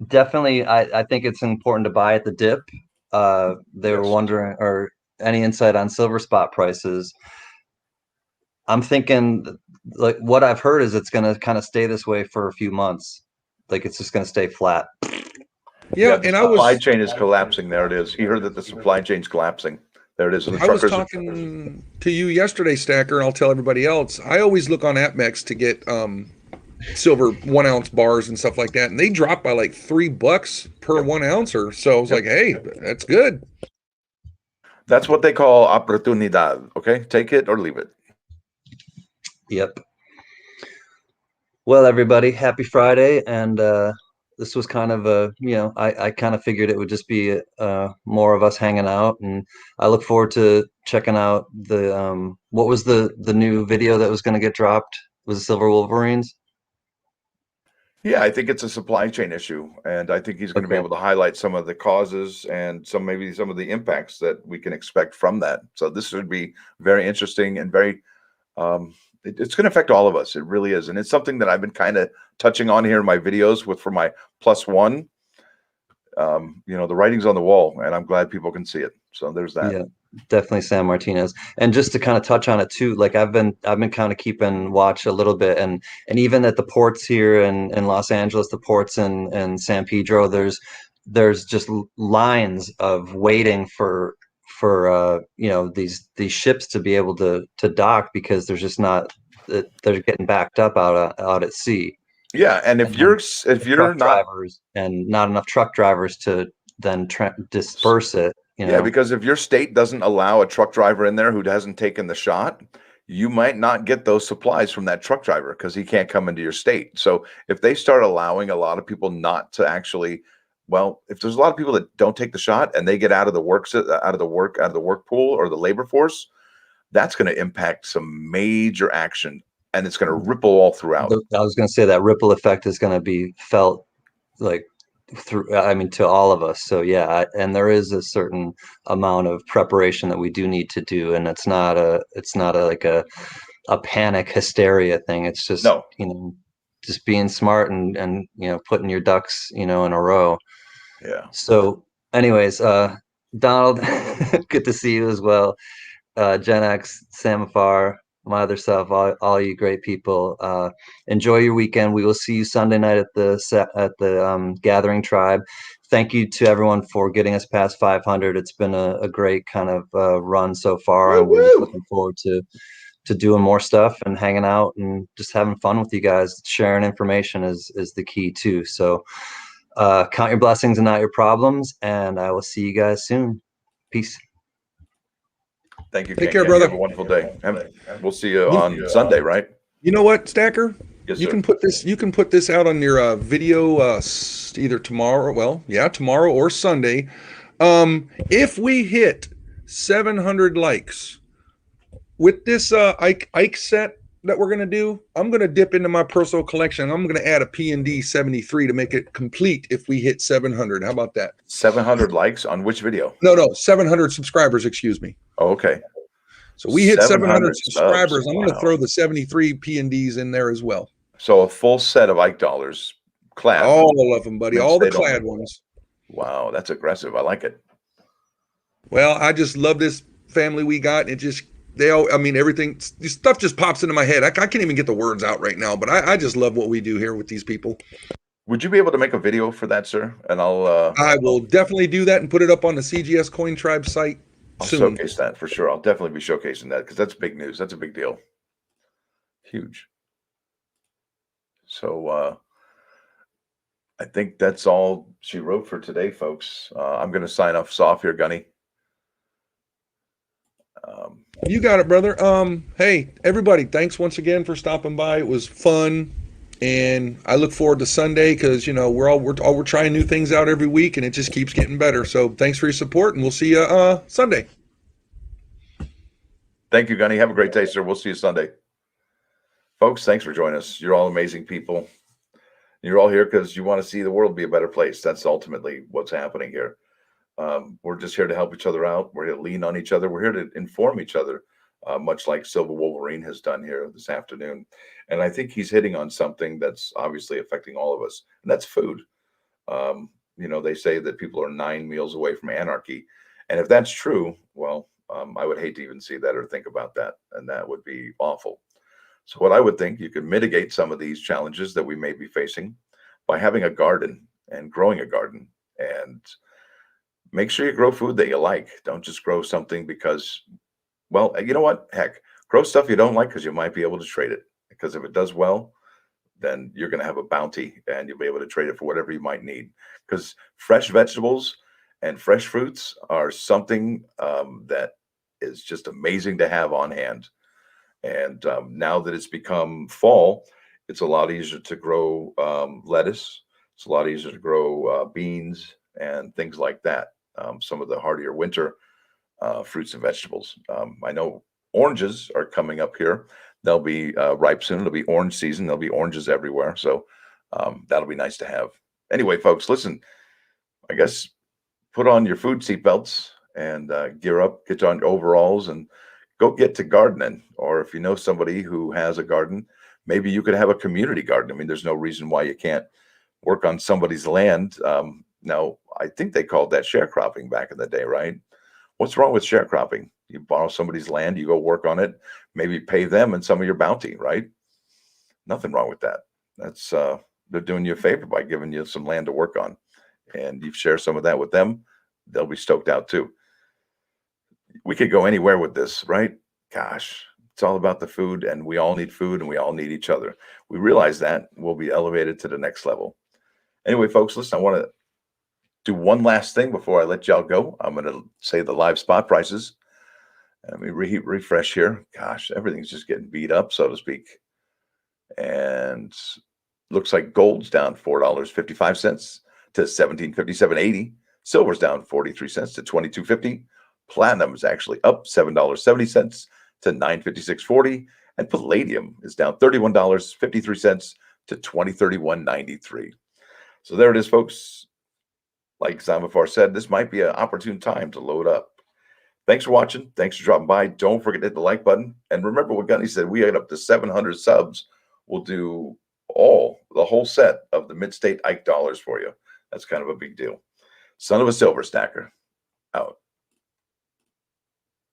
B: definitely, I think it's important to buy at the dip. They were wondering, or any insight on silver spot prices? I'm thinking, like, what I've heard is it's going to kind of stay this way for a few months. Like, it's just going to stay flat.
A: Yeah, and the supply chain is collapsing. There it is. He heard that the supply chain's collapsing. There it is.
C: I was talking to you yesterday, Stacker, and I'll tell everybody else. I always look on AppMex to get silver 1 ounce bars and stuff like that, and they drop by like $3 per 1 ounce or so. I was like, hey, that's good.
A: That's what they call oportunidad. Okay, take it or leave it.
B: Yep. Well, everybody, happy Friday, and this was kind of a, I kind of figured it would just be more of us hanging out, and I look forward to checking out what was the new video that was going to get dropped? Was it Silver Wolverines?
A: Yeah, I think it's a supply chain issue, and I think he's going to be
B: Okay.
A: able to highlight some of the causes and maybe some of the impacts that we can expect from that. So this would be very interesting and very it's going to affect all of us. It really is, and it's something that I've been kind of touching on here in my videos for my +1. The writing's on the wall, and I'm glad people can see it. So there's that.
B: Yeah, definitely San Martinez. And just to kind of touch on it too, like I've been kind of keeping watch a little bit, and even at the ports here in Los Angeles, the ports in San Pedro, there's just lines of waiting for these ships to be able to dock, because there's just not they're getting backed up out at sea.
A: Yeah, and if
B: And then
A: you're
B: truck
A: not
B: drivers, and not enough truck drivers to then disperse it,
A: Yeah, because if your state doesn't allow a truck driver in there who hasn't taken the shot, you might not get those supplies from that truck driver because he can't come into your state. So if they start allowing a lot of people not to actually, well, if there's a lot of people that don't take the shot and they get out of the work pool or the labor force, that's going to impact some major action, and it's going to ripple all throughout.
B: I was going to say that ripple effect is going to be felt, like, through, I mean, to all of us. So yeah, and there is a certain amount of preparation that we do need to do, and it's not a like a panic hysteria thing. It's just,
A: No,
B: just being smart, and putting your ducks, in a row.
A: yeah.
B: So anyways, Donald, good to see you as well. Gen X, Samafar, my other self, all you great people. Enjoy your weekend. We will see you Sunday night at the Gathering Tribe. Thank you to everyone for getting us past 500. It's been a great kind of run so far,
A: Woo
B: and we're just
A: woo.
B: looking forward to doing more stuff and hanging out and just having fun with you guys. Sharing information is the key too. So count your blessings and not your problems, and I will see you guys soon. Peace.
A: Thank you,
C: Take
A: King.
C: care,
A: You
C: brother.
A: have a wonderful day. We'll see you
C: You,
A: on Sunday, right?
C: you know what, Stacker?
A: Yes,
C: You
A: sir.
C: can put this out on your video either tomorrow, well, yeah, tomorrow or Sunday. If we hit 700 likes with this Ike set that we're gonna do, I'm gonna dip into my personal collection. I'm gonna add a P&D 73 to make it complete if we hit 700. How about that?
A: 700 likes on which video?
C: No, 700 subscribers, excuse me.
A: Oh, okay.
C: So we hit 700
A: subs.
C: subscribers. I'm going to
A: Wow.
C: throw the 73 P&Ds in there as well.
A: So a full set of Ike dollars, clad.
C: All of them, buddy.
A: Mint
C: All the
A: state only.
C: clad ones.
A: Wow, that's aggressive. I like it.
C: Well, I just love this family we got. It just, everything, this stuff just pops into my head. I can't even get the words out right now, but I just love what we do here with these people.
A: Would you be able to make a video for that, sir? And I'll
C: I will definitely do that and put it up on the CGS Coin Tribe site soon.
A: showcase that for sure. I'll definitely be showcasing that because that's big news. That's a big deal. Huge. So I think that's all she wrote for today, folks. I'm going to sign off here, Gunny.
C: You got it, brother. Hey, everybody, thanks once again for stopping by. It was fun. And I look forward to Sunday because we're trying new things out every week, and it just keeps getting better. So thanks for your support, and we'll see you Sunday.
A: Thank you, Gunny. Have a great day, sir. We'll see you Sunday. Folks, thanks for joining us. You're all amazing people. You're all here because you want to see the world be a better place. That's ultimately what's happening here. We're just here to help each other out. We're here to lean on each other. We're here to inform each other, much like Silver Wolverine has done here this afternoon. And I think he's hitting on something that's obviously affecting all of us, and that's food. They say that people are 9 meals away from anarchy. And if that's true, well, I would hate to even see that or think about that. And that would be awful. So what I would think, you could mitigate some of these challenges that we may be facing by having a garden and growing a garden, and make sure you grow food that you like. Don't just grow something because, well, you know what? Heck, grow stuff you don't like because you might be able to trade it. Because if it does well, then you're going to have a bounty and you'll be able to trade it for whatever you might need. Because fresh vegetables and fresh fruits are something that is just amazing to have on hand. And now that it's become fall, it's a lot easier to grow lettuce, It's a lot easier to grow beans and things like that. Some of the hardier winter fruits and vegetables. I know oranges are coming up here. They'll be ripe soon. It'll be orange season. There'll be oranges everywhere. So that'll be nice to have. Anyway, folks, listen, I guess put on your food seatbelts and gear up, get on your overalls and go get to gardening. Or if you know somebody who has a garden, maybe you could have a community garden. I mean, there's no reason why you can't work on somebody's land. Now, I think they called that sharecropping back in the day, right? What's wrong with sharecropping? You borrow somebody's land, you go work on it, maybe pay them and some of your bounty, right? Nothing wrong with that. That's they're doing you a favor by giving you some land to work on. And you share some of that with them, they'll be stoked out too. We could go anywhere with this, right? Gosh, it's all about the food, and we all need food and we all need each other. We realize that, we'll be elevated to the next level. Anyway, folks, listen, I want to do one last thing before I let y'all go. I'm going to say the live spot prices. Let me refresh here. Gosh, everything's just getting beat up, so to speak. And looks like gold's down $4.55 to $17.57.80. Silver's down 43 cents to $22.50. Platinum is actually up $7.70 to $956.40. And palladium is down $31.53 to $20.31.93. So there it is, folks. Like Zamafar said, this might be an opportune time to load up. Thanks for watching. Thanks for dropping by. Don't forget to hit the like button. And remember what Gunny said, we get up to 700 subs. We'll do the whole set of the Mid-State Ike dollars for you. That's kind of a big deal. Son of a silver stacker, out.